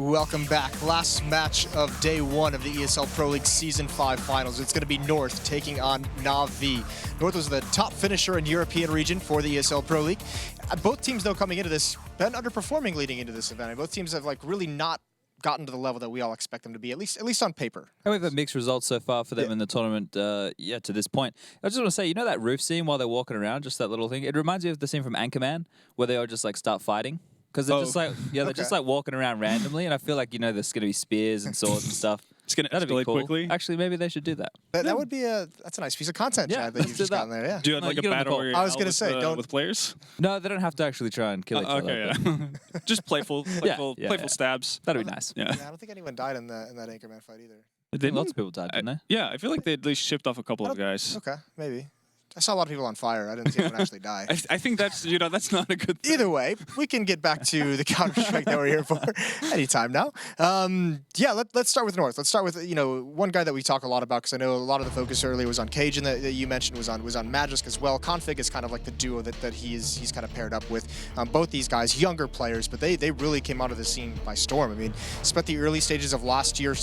Welcome back. Last match of day one of the ESL Pro League Season 5 finals. It's going to be North taking on NaVi. North was the top finisher in European region for the ESL Pro League. Both teams, though, coming into this, been underperforming leading into this event. Both teams have really not gotten to the level that we all expect them to be, at least on paper. And we've had mixed results so far for them in the tournament, to this point. I just want to say, you know that roof scene while they're walking around, just that little thing? It reminds me of the scene from Anchorman, where they all just start fighting. Because they're just they're just walking around randomly, and I feel like, there's going to be spears and swords and stuff. It's going to escalate quickly. Actually, maybe they should do that. That would be that's a nice piece of content, Chad, that you've just gotten there. Yeah. Do you have like a battle royale? I was going to say, with players? No, they don't have to actually try and kill each other. Okay, yeah. Just playful stabs. That'd be nice. Yeah, I don't think anyone died in that Anchorman fight either. Lots of people died, didn't they? Yeah, I feel like they at least shipped off a couple of guys. Okay, maybe. I saw a lot of people on fire. I didn't see anyone actually die. I think that's that's not a good thing. Either way, we can get back to the Counter-Strike that we're here for anytime now. Let's start with North. Let's start with one guy that we talk a lot about, because I know a lot of the focus earlier was on Cajun that you mentioned, was on Magisk as well. Config is kind of like the duo that he's kind of paired up with. Both these guys, younger players, but they really came out of the scene by storm. I mean, spent the early stages of last year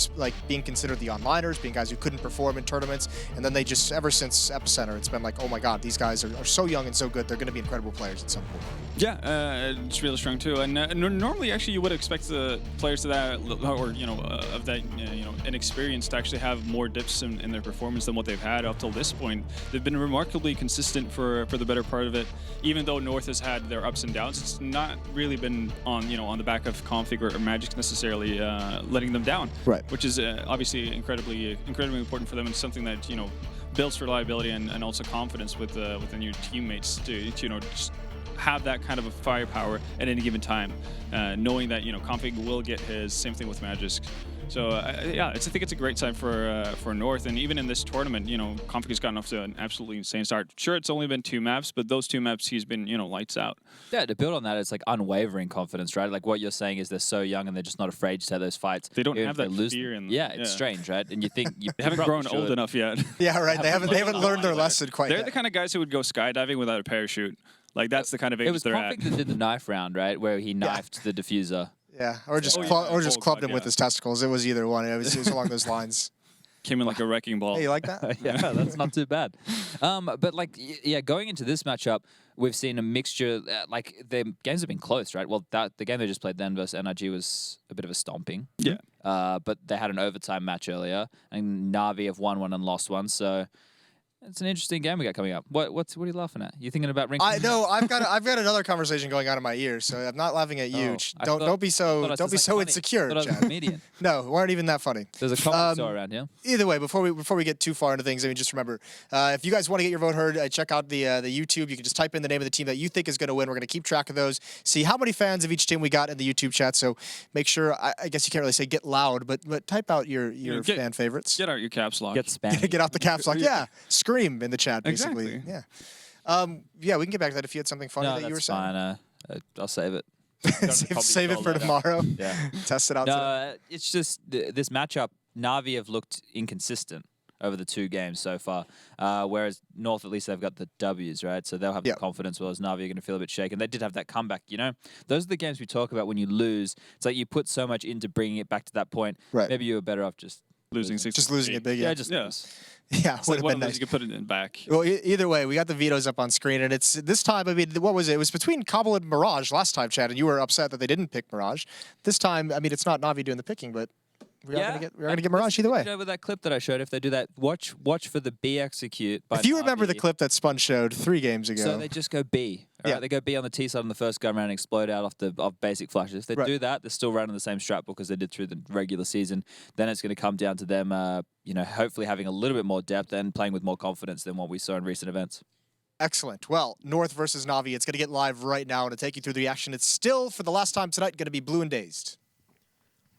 being considered the onliners, being guys who couldn't perform in tournaments, and then they just, ever since Epicenter, it's been like, oh my god, these guys are so young and so good. They're going to be incredible players at some point. Yeah, it's really strong too. And normally, actually, you would expect the players of that, or of that, inexperience to actually have more dips in their performance than what they've had up till this point. They've been remarkably consistent for the better part of it. Even though North has had their ups and downs, it's not really been on the back of Config or Magisk necessarily letting them down. Right. Which is obviously incredibly important for them, and something that builds reliability and also confidence with the new teammates to just have that kind of a firepower at any given time, knowing that Config will get his. Same thing with Magisk. So I think it's a great sign for North, and even in this tournament, Config has gotten off to an absolutely insane start. Sure, it's only been 2 maps, but those 2 maps he's been lights out. Yeah, to build on that, it's like unwavering confidence, right? Like what you're saying is they're so young and they're just not afraid to have those fights. They don't have that fear. It's strange, right? And you think they haven't grown old enough yet. Yeah, right. They haven't learned their lesson quite yet. They're the kind of guys who would go skydiving without a parachute. Like that's the kind of age they're at. It was Config that did the knife round, right, where he knifed the diffuser. Yeah, or just clubbed him with his testicles. It was either one. It was along those lines. Came in like a wrecking ball. Hey, you like that? Yeah, that's not too bad. But going into this matchup, we've seen a mixture. The games have been close, right? Well, the game they just played then versus NRG was a bit of a stomping. Yeah. But they had an overtime match earlier, and NaVi have won one and lost one. So it's an interesting game we got coming up. What are you laughing at? You thinking about rinking? I've got another conversation going on in my ears, so I'm not laughing at you. Don't be so insecure, I was a comedian. No, we aren't even that funny. There's a comedy store around here. Either way, before we get too far into things, just remember, if you guys want to get your vote heard, check out the YouTube. You can just type in the name of the team that you think is going to win. We're going to keep track of those, see how many fans of each team we got in the YouTube chat. So make sure. I guess you can't really say get loud, but type out your fan favorites. Get out your caps lock. Get spammy. Get out the caps lock. Yeah, scream in the chat, basically. Exactly. Yeah. We can get back to that if you had something funny that you were saying. Fine. I'll save it. save it for tomorrow. Yeah. Test it out. No, it's just this matchup. NaVi have looked inconsistent over the 2 games so far, whereas North, at least they've got the W's, right? So they'll have the confidence, whereas NaVi are going to feel a bit shaken. They did have that comeback, Those are the games we talk about when you lose. It's like you put so much into bringing it back to that point. Right. Maybe you were better off just losing it big. Yeah, just lose. Yeah, would have been nice. You could put it in back. Well, either way, we got the vetoes up on screen, and it's this time. I mean, what was it? It was between Cobble and Mirage last time, Chad, and you were upset that they didn't pick Mirage. This time, I mean, it's not NaVi doing the picking, but we're gonna get Mirage either way. With that clip that I showed, if they do that, watch for the B execute. If you remember the clip that Spun showed 3 games ago, so they just go B. Right? They go B on the T side on the first gun round and explode out off basic flashes. If they do that, they're still running the same strat book as they did through the regular season. Then it's going to come down to them, hopefully having a little bit more depth and playing with more confidence than what we saw in recent events. Excellent. Well, North versus NaVi. It's going to get live right now and to take you through the action. It's still, for the last time tonight, going to be Blue and Dazed.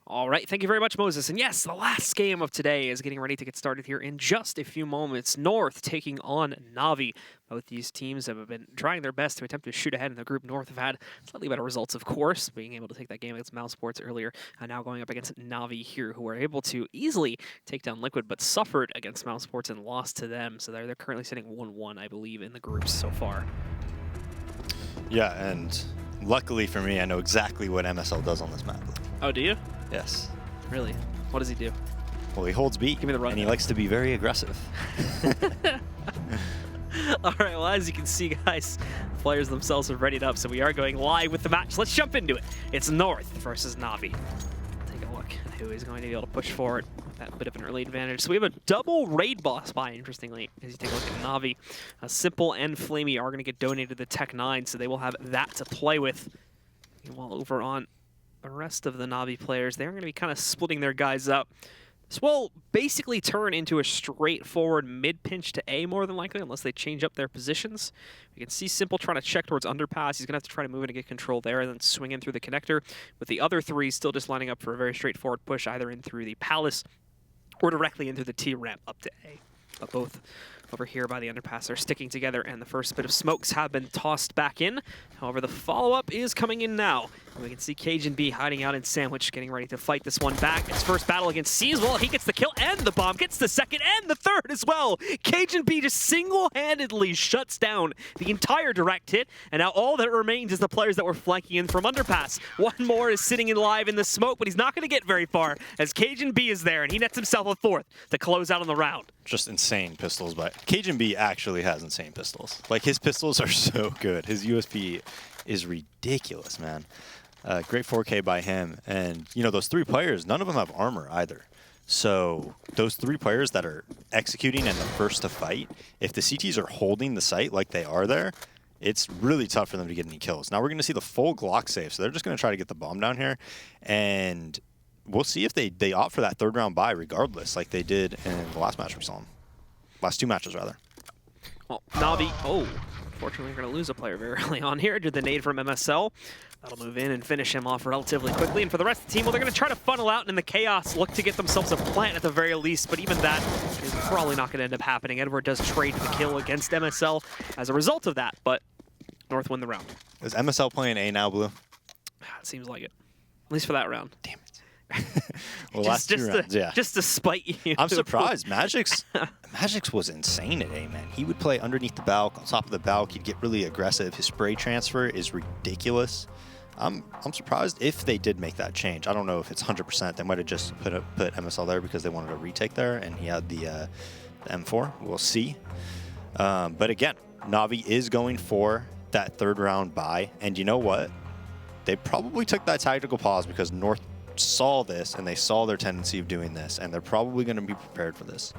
All right, thank you very much, Moses. And yes, the last game of today is getting ready to get started here in just a few moments. North taking on NaVi. Both these teams have been trying their best to attempt to shoot ahead in the group. North have had slightly better results, of course, being able to take that game against Mouse Sports earlier, and now going up against NaVi here, who were able to easily take down Liquid, but suffered against Mouse Sports and lost to them. So they're currently sitting 1-1, I believe, in the groups so far. Yeah, and luckily for me, I know exactly what MSL does on this map. Oh, do you? Yes. Really? What does he do? Well, he holds B, Give me the rundown. and he likes to be very aggressive. All right, well, as you can see, guys, players themselves have readied up, so we are going live with the match. Let's jump into it. It's North versus NaVi. Take a look at who is going to be able to push forward with that bit of an early advantage. So we have a double raid boss buy, interestingly, as you take a look at NaVi. Simple and Flamey are going to get donated to Tech 9, so they will have that to play with. Meanwhile, over on the rest of the NaVi players, they're going to be kind of splitting their guys up. This will basically turn into a straightforward mid-pinch to A more than likely, unless they change up their positions. You can see Simple trying to check towards underpass. He's going to have to try to move in to get control there and then swing in through the connector, with the other three still just lining up for a very straightforward push, either in through the Palace or directly into the T-ramp up to A. But both over here by the underpass are sticking together, and the first bit of smokes have been tossed back in. However, the follow-up is coming in now. And we can see Cajun B hiding out in Sandwich, getting ready to fight this one back. His first battle against Seaswell, he gets the kill and the bomb, gets the second and the third as well. Cajun B just single-handedly shuts down the entire direct hit, and now all that remains is the players that were flanking in from underpass. One more is sitting in live in the smoke, but he's not going to get very far, as Cajun B is there, and he nets himself a fourth to close out on the round. Just insane pistols, but Cajun B actually has insane pistols. Like, his pistols are so good. His USP is ridiculous, man. Great 4K by him. And, you know, those three players, none of them have armor either. So those three players that are executing and the first to fight, if the CTs are holding the site like they are there, it's really tough for them to get any kills. Now we're going to see the full Glock save, so they're just going to try to get the bomb down here. And we'll see if they opt for that third round buy regardless, like they did in the last match we saw them. Last two matches, rather. Well, NaVi, unfortunately, we're going to lose a player very early on here due to the nade from MSL. That'll move in and finish him off relatively quickly. And for the rest of the team, well, they're going to try to funnel out and in the chaos look to get themselves a plant at the very least. But even that is probably not going to end up happening. Edward does trade the kill against MSL as a result of that, but North win the round. Is MSL playing A now, Blue? It seems like it, at least for that round. Damn it. Well, last two rounds, yeah. Just to spite you. I'm surprised. Magic's was insane at A, man. He would play underneath the balk, on top of the balk. He'd get really aggressive. His spray transfer is ridiculous. I'm surprised if they did make that change. I don't know if it's 100%. They might have just put MSL there because they wanted a retake there, and he had the M4. We'll see. But again, NaVi is going for that third round buy, and you know what? They probably took that tactical pause because North saw this and they saw their tendency of doing this, and they're probably going to be prepared for this.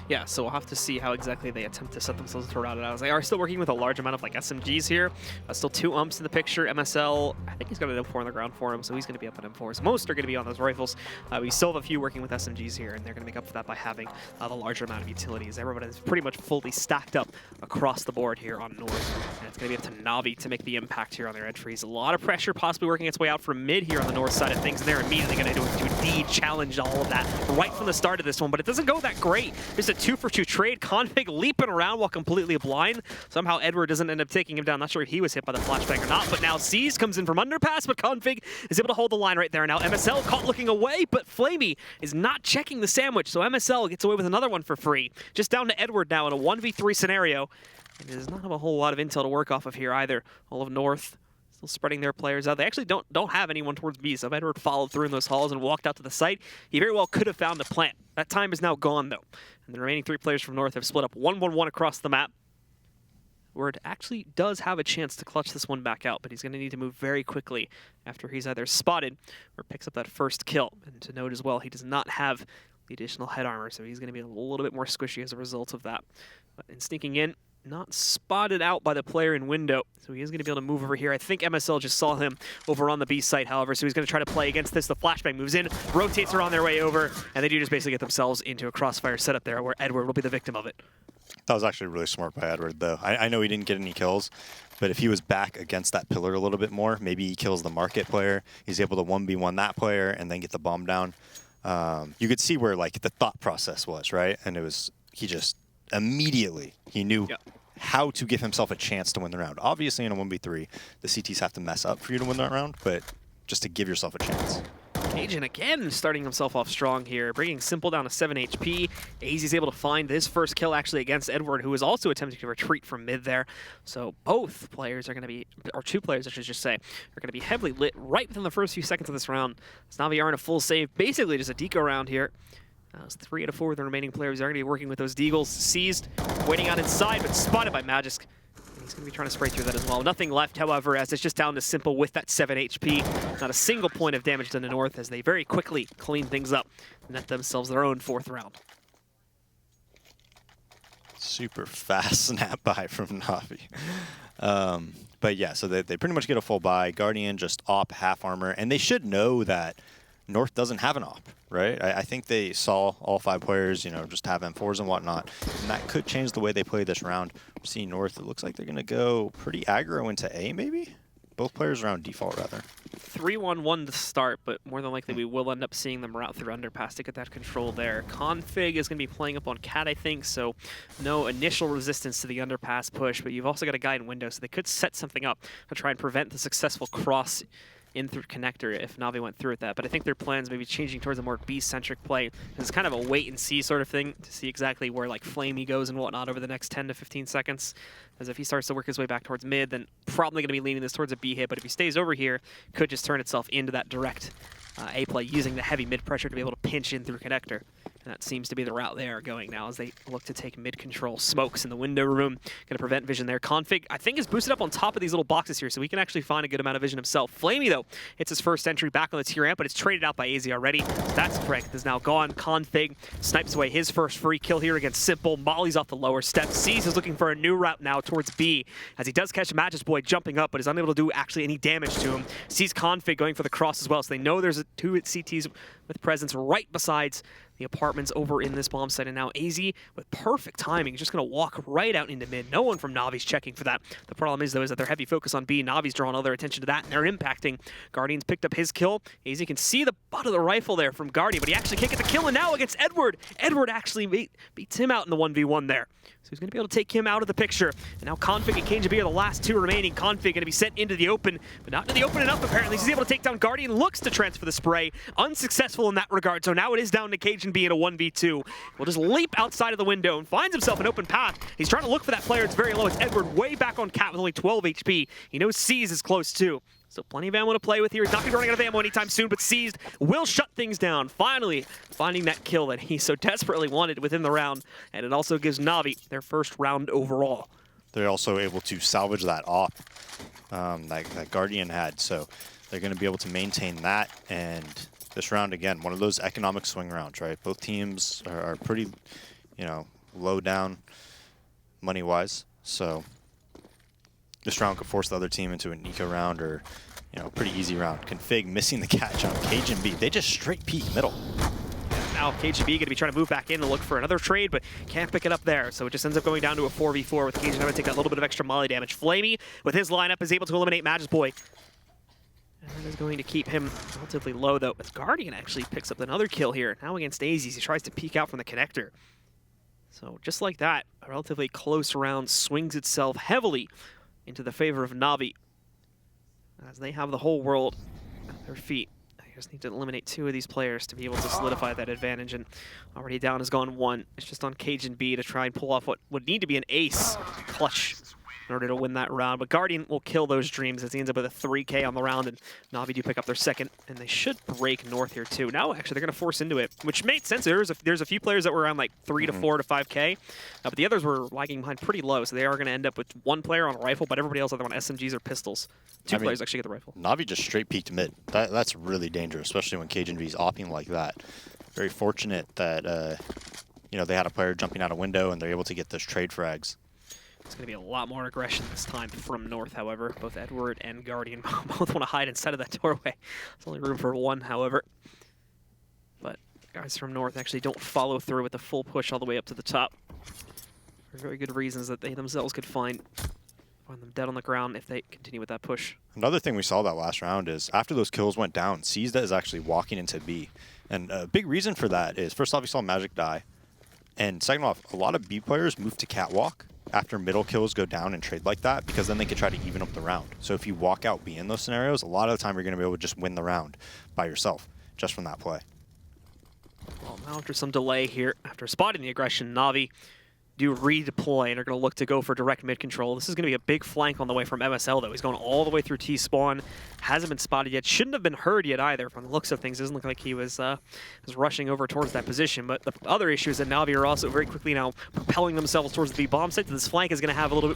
Yeah, so we'll have to see how exactly they attempt to set themselves to route it out. As they are still working with a large amount of like SMGs here. Still two umps in the picture. MSL, I think he's got an M4 on the ground for him, so he's going to be up on M4s. Most are going to be on those rifles. We still have a few working with SMGs here, and they're going to make up for that by having the larger amount of utilities. Everyone is pretty much fully stacked up across the board here on North, and it's going to be up to NaVi to make the impact here on their edge freeze. A lot of pressure possibly working its way out from mid here on the North side of things, and they're immediately going to indeed challenge all of that right from the start of this one, but it doesn't go that great. Just a 2-for-2 trade. Config leaping around while completely blind. Somehow Edward doesn't end up taking him down. Not sure if he was hit by the flashbang or not, but now C's comes in from underpass, but Config is able to hold the line right there. Now MSL caught looking away, but Flamey is not checking the sandwich, so MSL gets away with another one for free. Just down to Edward now in a 1v3 scenario. And does not have a whole lot of intel to work off of here either. All of North still spreading their players out. They actually don't have anyone towards B, so if Edward followed through in those halls and walked out to the site, he very well could have found the plant. That time is now gone, though. And the remaining three players from North have split up 1-1-1 across the map. Word actually does have a chance to clutch this one back out, but he's going to need to move very quickly after he's either spotted or picks up that first kill. And to note as well, he does not have the additional head armor, so he's going to be a little bit more squishy as a result of that. But in sneaking in, not spotted out by the player in window, so he is going to be able to move over here. I think MSL just saw him over on the B site, however, so he's going to try to play against this. The flashbang moves in, rotates are on their way over, and they do just basically get themselves into a crossfire setup there where Edward will be the victim of it. That was actually really smart by Edward, though. I know he didn't get any kills, but if he was back against that pillar a little bit more, maybe he kills the market player, he's able to 1v1 that player and then get the bomb down. You could see where like the thought process was, right? And it was, he just immediately, he knew how to give himself a chance to win the round. Obviously in a 1v3, the CTs have to mess up for you to win that round, but just to give yourself a chance. Cajun again starting himself off strong here, bringing Simple down to 7 HP. AZ's able to find his first kill actually against Edward, who was also attempting to retreat from mid there. So both players are going to be, or two players I should just say, are going to be heavily lit right within the first few seconds of this round. As NaVi are in a full save, basically just a deco round here. It's 3 out of 4 of the remaining players are going to be working with those deagles. Seized, waiting out inside, but spotted by Magisk. He's going to be trying to spray through that as well. Nothing left, however, as it's just down to Simple with that 7 HP. Not a single point of damage done to North as they very quickly clean things up and net themselves their own 4th round. Super fast snap buy from NaVi. But yeah, so they pretty much get a full buy. Guardian just op half armor, and they should know that North doesn't have an op, right? I think they saw all 5 players, you know, just have M4s and whatnot, and that could change the way they play this round. We're seeing North, it looks like they're going to go pretty aggro into A, maybe? Both players around default, rather. 3-1-1 to start, but more than likely we will end up seeing them route through underpass to get that control there. Config is going to be playing up on Cat, I think, so no initial resistance to the underpass push, but you've also got a guy in window, so they could set something up to try and prevent the successful cross in through connector if NaVi went through with that. But I think their plans may be changing towards a more B-centric play. It's kind of a wait-and-see sort of thing to see exactly where like Flamey goes and whatnot over the next 10 to 15 seconds. As if he starts to work his way back towards mid, then probably going to be leaning this towards a B hit. But if he stays over here, could just turn itself into that direct A play using the heavy mid pressure to be able to pinch in through connector. And that seems to be the route they are going now as they look to take mid control. Smokes in the window room, going to prevent vision there. Config, I think, is boosted up on top of these little boxes here, so he can actually find a good amount of vision himself. Flamey, though, hits his first entry back on the tier amp, but it's traded out by AZ already. So that strength is now gone. Config snipes away his first free kill here against Simple. Molly's off the lower step. Sees is looking for a new route now towards B, as he does catch Magisk Boy jumping up, but is unable to do actually any damage to him. Sees Config going for the cross as well, so they know there's 2 CTs with presence right besides the apartments over in this bomb site, and now AZ with perfect timing just going to walk right out into mid. No one from NaVi's checking for that. The problem is, though, is that their heavy focus on B. NaVi's drawing all their attention to that, and they're impacting. Guardian's picked up his kill. AZ can see the butt of the rifle there from Guardian, but he actually can't get the kill, and now against Edward. Edward actually beats him out in the 1v1 there. So he's going to be able to take him out of the picture. And now Config and KJB are the last 2 remaining. Config going to be sent into the open, but not into the open enough apparently. He's able to take down Guardian, looks to transfer the spray. Unsuccessful in that regard, so now it is down to KJB in a 1v2. Will just leap outside of the window and finds himself an open path. He's trying to look for that player. It's very low. It's Edward way back on Cat with only 12 HP. He knows Seized is close too. So plenty of ammo to play with here. He's not going to be running out of ammo anytime soon, but Seized will shut things down. Finally finding that kill that he so desperately wanted within the round. And it also gives NaVi their first round overall. They're also able to salvage that op that Guardian had. So they're going to be able to maintain that. And this round, again, one of those economic swing rounds, right? Both teams are pretty, you know, low down money-wise. So this round could force the other team into an eco round or, you know, pretty easy round. Config missing the catch on Cajun B. They just straight peek middle. Now KGB going to be trying to move back in and look for another trade, but can't pick it up there. So it just ends up going down to a 4v4 with Cajun having to take that little bit of extra molly damage. Flamey, with his lineup, is able to eliminate Magisk Boy. And that is going to keep him relatively low, though, as Guardian actually picks up another kill here. Now against AZ, he tries to peek out from the connector. So just like that, a relatively close round swings itself heavily into the favor of NaVi, as they have the whole world at their feet. They just need to eliminate 2 of these players to be able to solidify that advantage, and already down has gone 1. It's just on Cajun B to try and pull off what would need to be an ace clutch in order to win that round. But Guardian will kill those dreams as he ends up with a 3K on the round, and NaVi do pick up their second, and they should break North here too. Now, actually, they're going to force into it, which made sense. There's a few players that were around like 3 to 4 to 5K, but the others were lagging behind pretty low, so they are going to end up with 1 player on a rifle, but everybody else either on SMGs or pistols. 2 players actually get the rifle. NaVi just straight peeked mid. That's really dangerous, especially when Cajun V's opping like that. Very fortunate that you know, they had a player jumping out a window and they're able to get those trade frags. It's going to be a lot more aggression this time from North, however. Both Edward and Guardian both want to hide inside of that doorway. There's only room for 1, however. But guys from North actually don't follow through with the full push all the way up to the top. For very good reasons that they themselves could find them dead on the ground if they continue with that push. Another thing we saw that last round is after those kills went down, Seized is actually walking into B. And a big reason for that is, first off, we saw Magic die. And second off, a lot of B players move to Catwalk after middle kills go down and trade like that, because then they could try to even up the round. So if you walk out B in those scenarios, a lot of the time you're going to be able to just win the round by yourself. just from that play. Well, now after some delay here, after spotting the aggression, NaVi do redeploy and are going to look to go for direct mid control. This is going to be a big flank on the way from MSL, though. He's going all the way through T-spawn. Hasn't been spotted yet. Shouldn't have been heard yet either. From the looks of things, it doesn't look like he was rushing over towards that position. But the other issue is that NaVi are also very quickly now propelling themselves towards the B bomb site. So this flank is going to have a little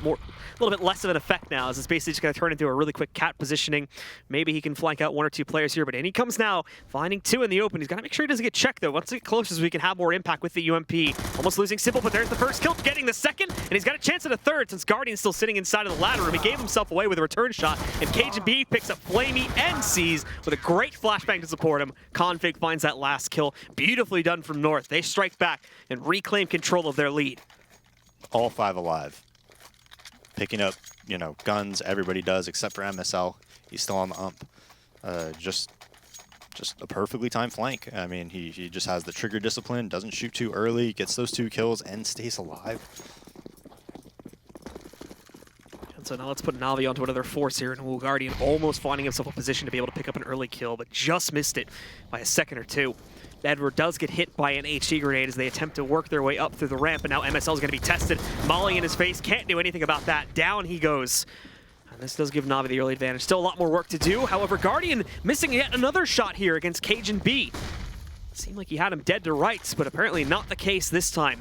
bit less of an effect now, as it's basically just going to turn into a really quick cat positioning. Maybe he can flank out 1 or 2 players here, but in he comes now, finding 2 in the open. He's got to make sure he doesn't get checked, though. Once he get closer, so we can have more impact with the UMP. Almost losing Simple, but there's the first kill, getting the second. And he's got a chance at a third since Guardian's still sitting inside of the ladder room. He gave himself away with a return shot, and KGB picks up Flamey and Seas with a great flashbang to support him. Config finds that last kill. Beautifully done from North. They strike back and reclaim control of their lead. All 5 alive. Picking up, you know, guns, everybody does, except for MSL. He's still on the ump. Just a perfectly timed flank. I mean, he just has the trigger discipline, doesn't shoot too early, gets those 2 kills, and stays alive. And so now let's put NaVi onto another force here, and Guardian almost finding himself a position to be able to pick up an early kill, but just missed it by a second or 2. Edward does get hit by an HE grenade as they attempt to work their way up through the ramp, and now MSL is going to be tested. Molly in his face, can't do anything about that. Down he goes. And this does give NaVi the early advantage. Still a lot more work to do. However, Guardian missing yet another shot here against Cajun B. Seemed like he had him dead to rights, but apparently not the case this time.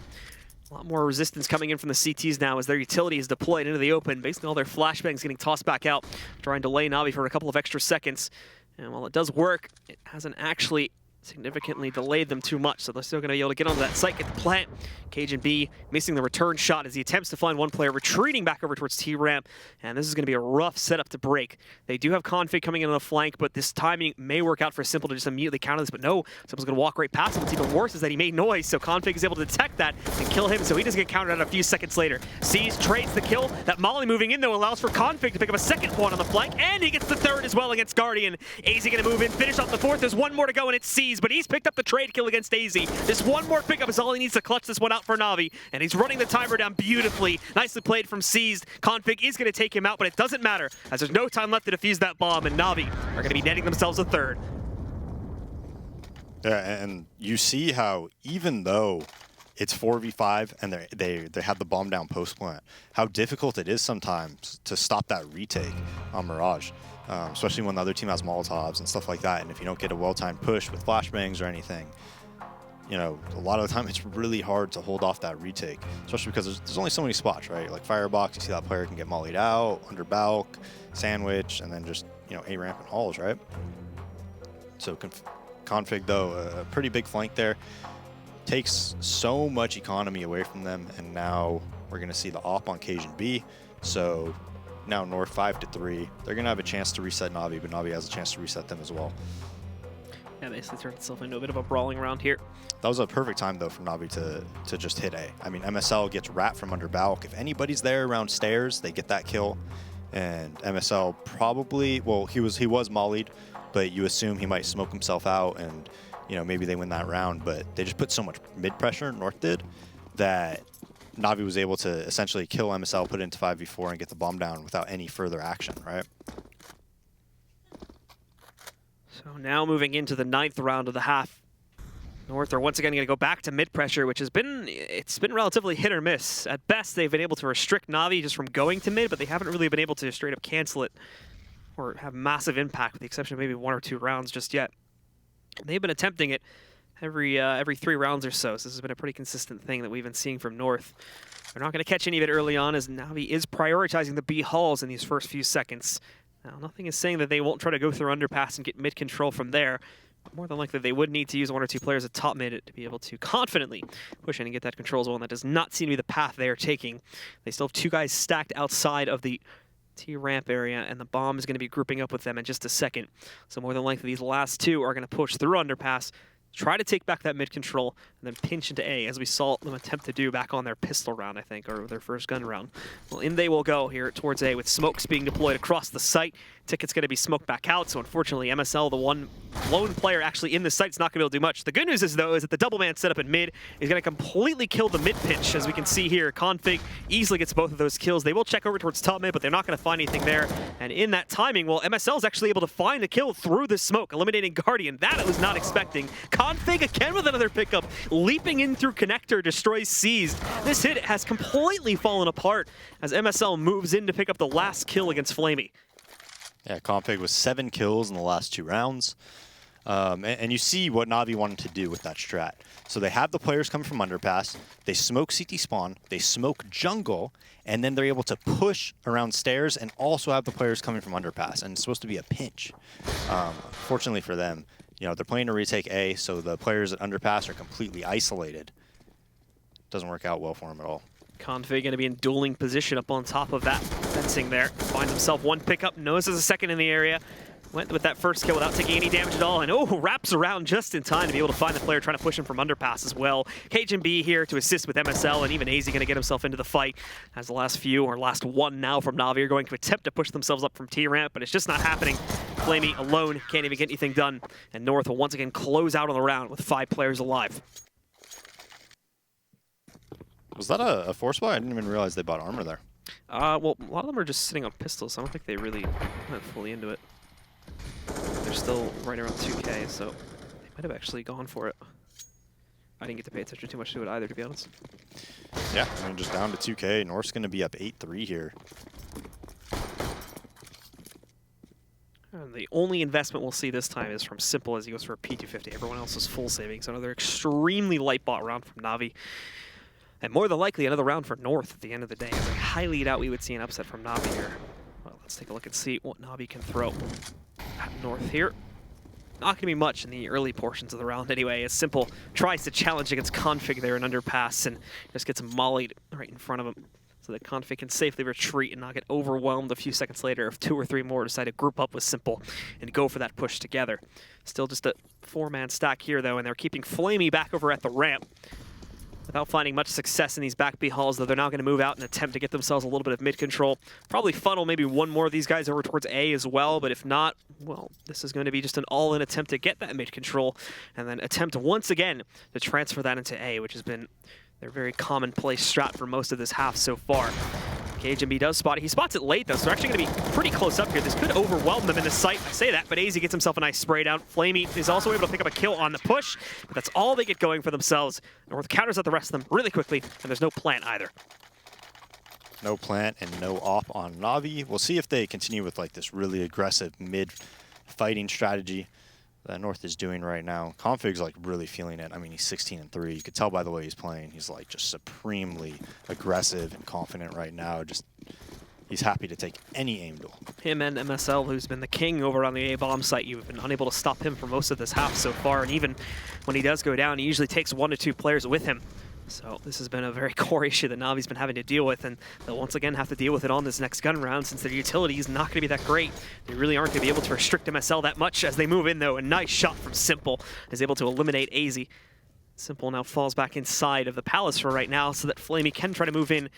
A lot more resistance coming in from the CTs now as their utility is deployed into the open. Basically all their flashbangs getting tossed back out, trying to delay NaVi for a couple of extra seconds. And while it does work, it hasn't actually significantly delayed them too much, so they're still going to be able to get onto that site, get the plant. Cajun B missing the return shot as he attempts to find one player, retreating back over towards T-ramp, and this is going to be a rough setup to break. They do have Config coming in on the flank, but this timing may work out for Simple to just immediately counter this, but no, Simple's going to walk right past him. What's even worse is that he made noise, so Config is able to detect that and kill him, so he doesn't get countered out a few seconds later. Sees trades the kill. That Molly moving in, though, allows for Config to pick up a second one on the flank, and he gets the third as well against Guardian. AZ going to move in, finish off the 4th. There's 1 more to go, and it's Seas, but he's picked up the trade kill against AZ. This 1 more pickup is all he needs to clutch this one out for NaVi, and he's running the timer down beautifully. Nicely played from Seized. Config is going to take him out, but it doesn't matter, as there's no time left to defuse that bomb, and NaVi are going to be netting themselves a third. Yeah, and you see how even though it's 4v5 and they have the bomb down post plant, how difficult it is sometimes to stop that retake on Mirage. Especially when the other team has Molotovs and stuff like that, and if you don't get a well-timed push with flashbangs or anything, you know, a lot of the time it's really hard to hold off that retake, especially because there's only so many spots, right? Like Firebox, you see that player can get mollied out, under Balk, sandwich, and then just, you know, A-ramp and halls, right? So Config, though, a pretty big flank there. Takes so much economy away from them, and now we're going to see the op on Cajun B. So now North 5-3. They're going to have a chance to reset NaVi, but NaVi has a chance to reset them as well. Yeah, basically turned itself into a bit of a brawling round here. That was a perfect time, though, for NaVi to just hit A. I mean, MSL gets wrapped from under Balk. If anybody's there around stairs, they get that kill. And MSL probably, well, he was mollied, but you assume he might smoke himself out and, you know, maybe they win that round. But they just put so much mid-pressure, North did, that NaVi was able to essentially kill MSL, put it into 5v4, and get the bomb down without any further action, right? So now moving into the 9th round of the half. North are once again going to go back to mid-pressure, which has been, it's been relatively hit or miss. At best, they've been able to restrict NaVi just from going to mid, but they haven't really been able to straight up cancel it or have massive impact, with the exception of maybe 1 or 2 rounds just yet. They've been attempting it every 3 rounds or so. So this has been a pretty consistent thing that we've been seeing from North. They're not going to catch any of it early on, as NaVi is prioritizing the B halls in these first few seconds. Now, nothing is saying that they won't try to go through underpass and get mid control from there. But more than likely, they would need to use 1 or 2 players at top mid to be able to confidently push in and get that control as well. And that does not seem to be the path they are taking. They still have 2 guys stacked outside of the T-ramp area, and the bomb is going to be grouping up with them in just a second. So more than likely, these last 2 are going to push through underpass, try to take back that mid control, and then pinch into A, as we saw them attempt to do back on their pistol round, I think, or their first gun round. Well, in they will go here towards A with smokes being deployed across the site. Ticket's going to be smoked back out, so unfortunately MSL, the one lone player actually in the site, is not going to be able to do much. The good news is, though, is that the double man setup in mid is going to completely kill the mid pinch, as we can see here. Config easily gets both of those kills. They will check over towards top mid, but they're not going to find anything there. And in that timing, well, MSL is actually able to find a kill through the smoke, eliminating Guardian. That I was not expecting. Config again with another pickup, leaping in through connector, destroys Seized. This hit has completely fallen apart as MSL moves in to pick up the last kill against Flamey. Yeah, Config with 7 kills in the last 2 rounds. And you see what NaVi wanted to do with that strat. So they have the players coming from underpass, they smoke CT spawn, they smoke jungle, and then they're able to push around stairs and also have the players coming from underpass. And it's supposed to be a pinch. Fortunately for them, you know, they're playing to retake A, so the players at underpass are completely isolated. Doesn't work out well for them at all. Config going to be in dueling position up on top of that fencing there. Finds himself one pickup, knows there's a second in the area. Went with that first kill without taking any damage at all, and wraps around just in time to be able to find the player trying to push him from underpass as well. KGB here to assist with MSL, and even AZ going to get himself into the fight as the last one now from NaVi are going to attempt to push themselves up from T-ramp, but it's just not happening. Flamey alone can't even get anything done, and North will once again close out on the round with 5 players alive. Was that a force buy? I didn't even realize they bought armor there. Well, a lot of them are just sitting on pistols, so I don't think they really went fully into it. They're still right around 2K, so they might have actually gone for it. I didn't get to pay attention too much to it either, to be honest. Yeah, I mean, just down to 2K. North's going to be up 8-3 here. And the only investment we'll see this time is from Simple as he goes for a P250. Everyone else is full savings. Another extremely light bot round from NaVi. And more than likely, another round for North at the end of the day. As I highly doubt we would see an upset from NaVi here. Well, let's take a look and see what NaVi can throw at North here. Not going to be much in the early portions of the round anyway, as Simple tries to challenge against Config there in underpass and just gets mollied right in front of him. So that Config can safely retreat and not get overwhelmed a few seconds later if 2 or 3 more decide to group up with Simple and go for that push together. Still just a 4-man stack here, though, and they're keeping Flamey back over at the ramp. Without finding much success in these back B halls, though, they're now going to move out and attempt to get themselves a little bit of mid-control. Probably funnel maybe one more of these guys over towards A as well, but if not, well, this is going to be just an all-in attempt to get that mid-control, and then attempt once again to transfer that into A, which has been their very commonplace strat for most of this half so far. KGB does spot it. He spots it late, though, so they're actually going to be pretty close up here. This could overwhelm them in the sight. I say that, but AZ gets himself a nice spray down. Flamey is also able to pick up a kill on the push, but that's all they get going for themselves. North counters out the rest of them really quickly, and there's no plant either. No plant and no op on NaVi. We'll see if they continue with like this really aggressive mid-fighting strategy that North is doing right now. Config's like really feeling it. I mean, he's 16-3. You could tell by the way he's playing. He's like just supremely aggressive and confident right now. Just he's happy to take any aim duel. Him and MSL, who's been the king over on the A-bomb site, you've been unable to stop him for most of this half so far. And even when he does go down, he usually takes 1 to 2 players with him. So this has been a very core issue that NaVi's been having to deal with, and they'll once again have to deal with it on this next gun round since their utility is not going to be that great. They really aren't going to be able to restrict MSL that much as they move in, though. A nice shot from Simple is able to eliminate AZ. Simple now falls back inside of the Palace for right now so that Flamey can try to move in,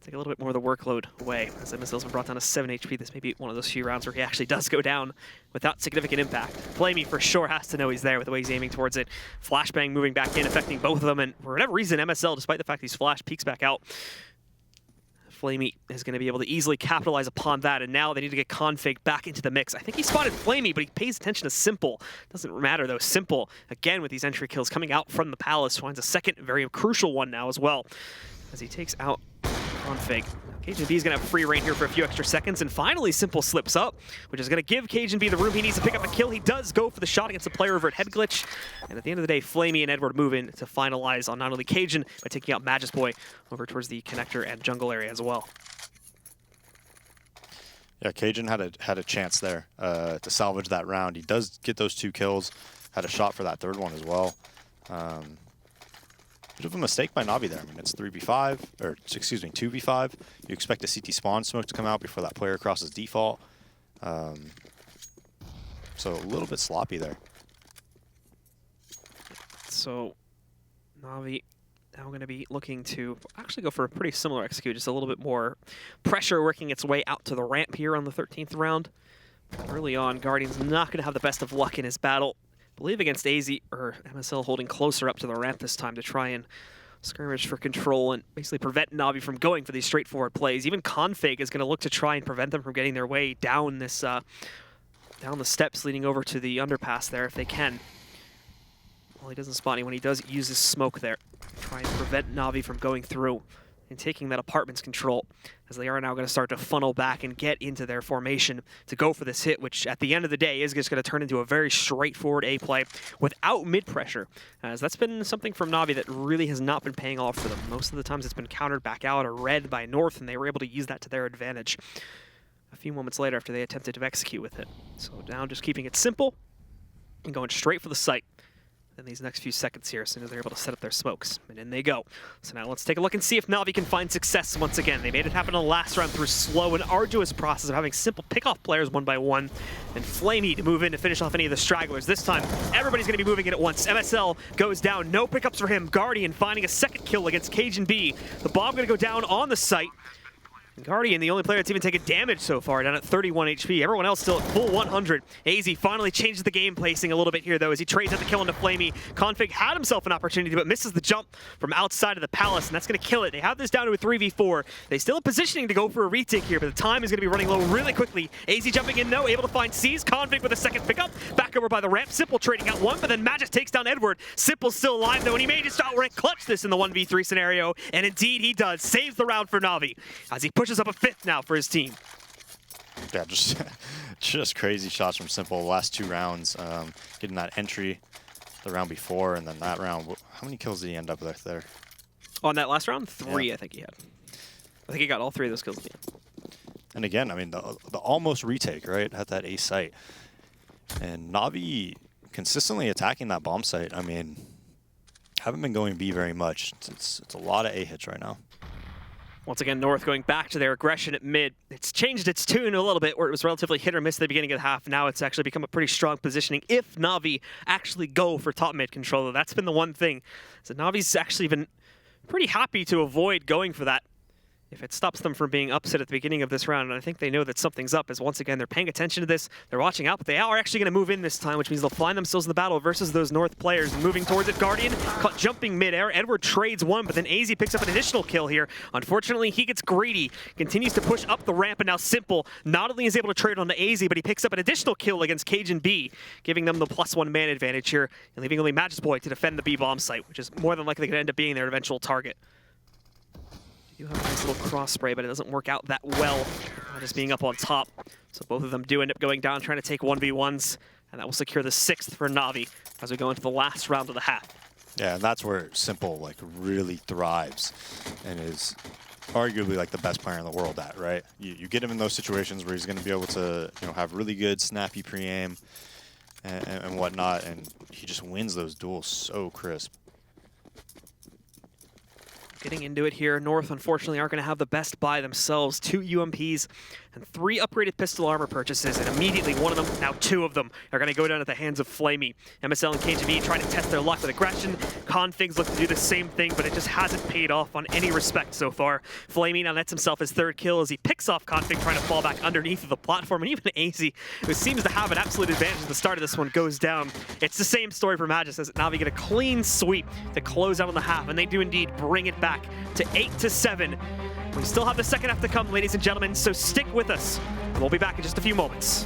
take a little bit more of the workload away. As MSL's been brought down to 7 HP, this may be one of those few rounds where he actually does go down without significant impact. Flamey for sure has to know he's there with the way he's aiming towards it. Flashbang moving back in, affecting both of them, and for whatever reason, MSL, despite the fact he's flashed, peeks back out. Flamey is going to be able to easily capitalize upon that, and now they need to get Config back into the mix. I think he spotted Flamey, but he pays attention to Simple. Doesn't matter, though. Simple, again, with these entry kills coming out from the Palace, finds a second very crucial one now as well, as he takes out Config. KGB is going to have free reign here for a few extra seconds, and finally Simple slips up, which is going to give KGB the room he needs to pick up a kill. He does go for the shot against the player over at Head Glitch, and at the end of the day, Flamey and Edward move in to finalize on not only Cajun, but taking out Magus Boy over towards the connector and jungle area as well. Yeah, Cajun had a chance there to salvage that round. He does get those 2 kills, had a shot for that 3rd one as well. Bit of a mistake by NaVi there. I mean, it's 3v5, or excuse me, 2v5. You expect a CT spawn smoke to come out before that player crosses default. So a little bit sloppy there. So NaVi now going to be looking to actually go for a pretty similar execute, just a little bit more pressure working its way out to the ramp here on the 13th round. Early on, Guardian's not going to have the best of luck in his battle. I believe against AZ, or MSL holding closer up to the ramp this time to try and skirmish for control and basically prevent NaVi from going for these straightforward plays. Even Config is going to look to try and prevent them from getting their way down this down the steps leading over to the underpass there if they can. Well, he doesn't spot anyone. He does use his smoke there, trying to prevent NaVi from going through and taking that apartment's control, as they are now going to start to funnel back and get into their formation to go for this hit, which at the end of the day is just going to turn into a very straightforward A play without mid-pressure, as that's been something from NaVi that really has not been paying off for them. Most of the times it's been countered back out or read by North, and they were able to use that to their advantage a few moments later after they attempted to execute with it. So now just keeping it simple and going straight for the site in these next few seconds here as soon as they're able to set up their smokes. And in they go. So now let's take a look and see if NaVi can find success once again. They made it happen in the last round through slow and arduous process of having simple pick-off players one by one, and Flamey to move in to finish off any of the stragglers. This time, everybody's going to be moving in at once. MSL goes down. No pickups for him. Guardian finding a second kill against Cajun B. The bomb going to go down on the site. Guardian, the only player that's even taken damage so far, down at 31 HP. Everyone else still at full 100. AZ finally changes the game placing a little bit here, though, as he trades out the kill into Flamey. Config had himself an opportunity, but misses the jump from outside of the palace, and that's going to kill it. They have this down to a 3v4. They still have positioning to go for a retake here, but the time is going to be running low really quickly. AZ jumping in, no, able to find C's. Config with a second pickup. Back over by the ramp. Simple trading out one, but then Magis takes down Edward. Simple's still alive, though, and he may just outright clutch this in the 1v3 scenario, and indeed he does. Saves the round for NaVi, as he pushes up a 5th now for his team. Yeah, just crazy shots from Simple. The last 2 rounds, getting that entry the round before, and then that round. How many kills did he end up with there? On that last round? 3, yeah. I think he had. I think he got all 3 of those kills at the end. And again, I mean, the almost retake, right, at that A site. And NaVi consistently attacking that bomb site. I mean, haven't been going B very much. It's a lot of A hits right now. Once again, North going back to their aggression at mid. It's changed its tune a little bit, where it was relatively hit or miss at the beginning of the half. Now it's actually become a pretty strong positioning if NaVi actually go for top mid control. That's been the one thing. So NaVi's actually been pretty happy to avoid going for that if it stops them from being upset at the beginning of this round. And I think they know that something's up, as once again, they're paying attention to this. They're watching out, but they are actually going to move in this time, which means they'll find themselves in the battle versus those North players. And moving towards it, Guardian caught jumping mid-air. Edward trades one, but then AZ picks up an additional kill here. Unfortunately, he gets greedy, continues to push up the ramp, and now Simple not only is able to trade on the AZ, but he picks up an additional kill against Cajun B, giving them the +1 man advantage here, and leaving only Magis Boy to defend the B bomb site, which is more than likely going to end up being their eventual target. You have a nice little cross spray, but it doesn't work out that well, just being up on top. So both of them do end up going down, trying to take 1v1s, and that will secure the 6th for NaVi as we go into the last round of the half. Yeah, and that's where Simple like really thrives and is arguably like the best player in the world at, right? You get him in those situations where he's going to be able to, you know, have really good snappy pre-aim and whatnot, and he just wins those duels so crisp. Getting into it here, North unfortunately aren't going to have the best buy themselves. 2 UMPs and 3 upgraded pistol armor purchases, and immediately one of them, now 2 of them, are going to go down at the hands of Flamey. MSL and KGB trying to test their luck with aggression. Configs look to do the same thing, but it just hasn't paid off on any respect so far. Flamey now nets himself his 3rd kill as he picks off Config, trying to fall back underneath of the platform, and even AZ, who seems to have an absolute advantage at the start of this one, goes down. It's the same story for Magis, as NaVi get a clean sweep to close out on the half, and they do indeed bring it back to 8-7. We still have the second half to come, ladies and gentlemen, so stick with us. And we'll be back in just a few moments.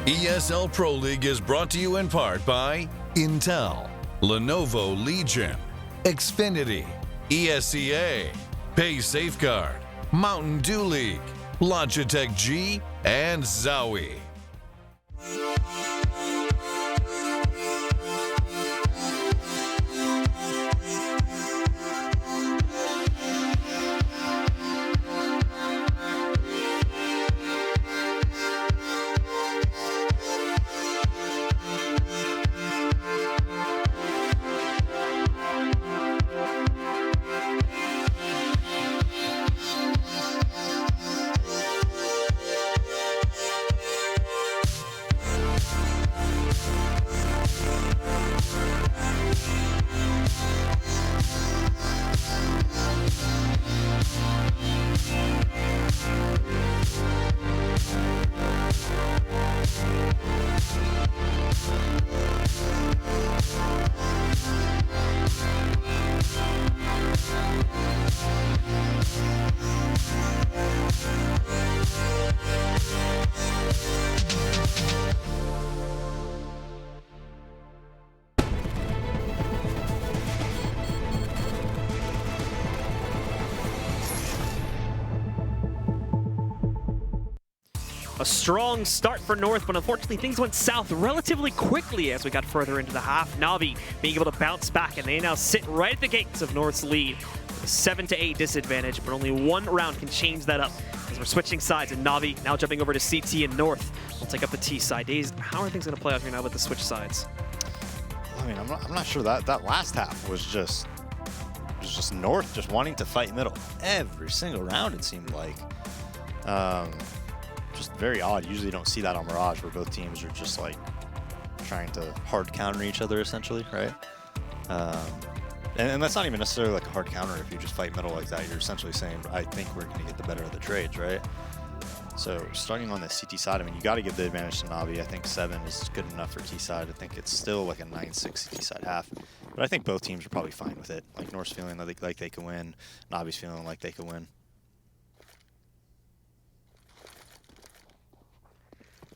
ESL Pro League is brought to you in part by Intel, Lenovo Legion, Xfinity, ESCA, Pay Safeguard, Mountain Dew League, Logitech G, and Zowie. A strong start for North, but unfortunately things went south relatively quickly as we got further into the half. NaVi being able to bounce back, and they now sit right at the gates of North's lead. With a 7-8 disadvantage, but only one round can change that up as we're switching sides, and NaVi now jumping over to CT, and North will take up the T side. Daze, how are things going to play out here now with the switch sides? I mean, I'm not sure that last half was just North just wanting to fight middle every single round, it seemed like. Just very odd. Usually you don't see that on Mirage, where both teams are just like trying to hard counter each other essentially, right? And that's not even necessarily like a hard counter. If you just fight middle like that, you're essentially saying, I think we're going to get the better of the trades, right? So starting on the CT side, I mean, you got to give the advantage to NaVi. I think 7 is good enough for T side. I think it's still like a 9-6 CT side half. But I think both teams are probably fine with it. Like North's feeling like they can win. NaVi's feeling like they can win.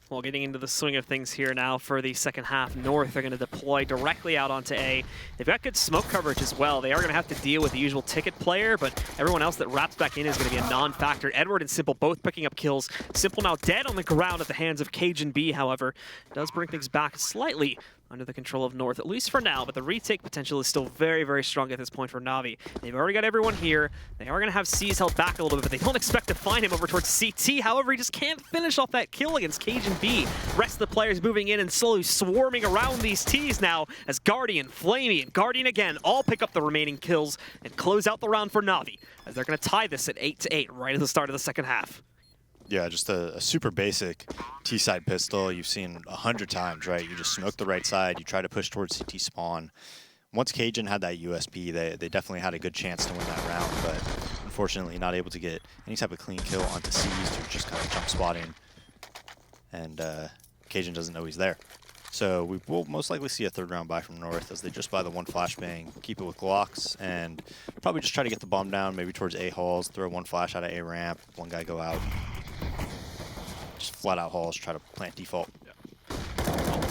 Well, getting into the swing of things here now for the second half, North are going to deploy directly out onto A. They've got good smoke coverage as well. They are going to have to deal with the usual ticket player, but everyone else that wraps back in is going to be a non-factor. Edward and Simple both picking up kills. Simple now dead on the ground at the hands of Cajun B, however. Does bring things back slightly under the control of North, at least for now, but the retake potential is still very, very strong at this point for NaVi. They've already got everyone here. They are going to have C's held back a little bit, but they don't expect to find him over towards CT. However, he just can't finish off that kill against Cajun B. Rest of the players moving in and slowly swarming around these T's now as Guardian, Flamey, and Guardian again all pick up the remaining kills and close out the round for NaVi, as they're going to tie this at 8-8 right at the start of the second half. Yeah, just a super basic T-side pistol you've seen 100 times, right? You just smoke the right side, you try to push towards CT spawn. Once Cajun had that USP, they definitely had a good chance to win that round, but unfortunately not able to get any type of clean kill onto C's. They're just kind of jump spotting, and Cajun doesn't know he's there. So we will most likely see a third round buy from North as they just buy the one flashbang, keep it with Glocks, and probably just try to get the bomb down, maybe towards A halls, throw one flash out of A ramp, one guy go out. Just flat out halls, try to plant default.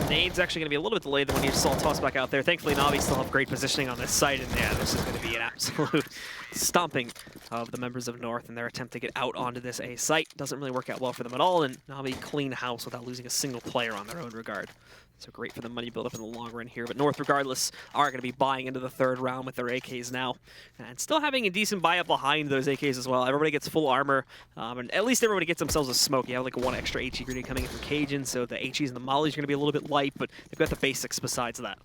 Nade's actually going to be a little bit delayed than when you saw toss back out there. Thankfully, NaVi still have great positioning on this site, and yeah, this is going to be an absolute stomping of the members of North in their attempt to get out onto this A site. Doesn't really work out well for them at all, and NaVi clean house without losing a single player on their own regard. So great for the money build-up in the long run here. But North, regardless, are going to be buying into the third round with their AKs now. And still having a decent buy-up behind those AKs as well. Everybody gets full armor, and at least everybody gets themselves a smoke. You have like one extra HE grenade coming in from Cajun, so the HEs and the mollies are going to be a little bit light, but they've got the basics besides that.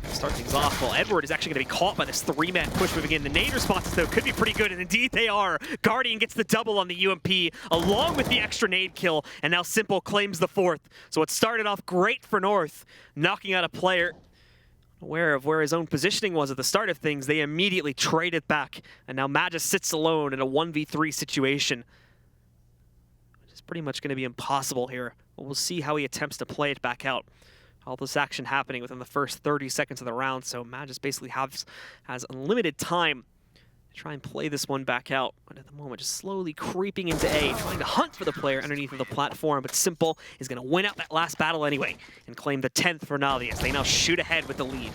Start things off. Well, Edward is actually going to be caught by this 3-man push moving in. The nade responses, though, could be pretty good, and indeed they are. Guardian gets the double on the UMP, along with the extra nade kill, and now Simple claims the 4th. So it started off great for North, knocking out a player aware of where his own positioning was at the start of things. They immediately trade it back, and now Magus sits alone in a 1v3 situation, which is pretty much going to be impossible here. But we'll see how he attempts to play it back out. All this action happening within the first 30 seconds of the round, so Magus basically has unlimited time to try and play this one back out. But at the moment, just slowly creeping into A, trying to hunt for the player underneath of the platform, but Simple is going to win out that last battle anyway and claim the 10th for NaVi as they now shoot ahead with the lead.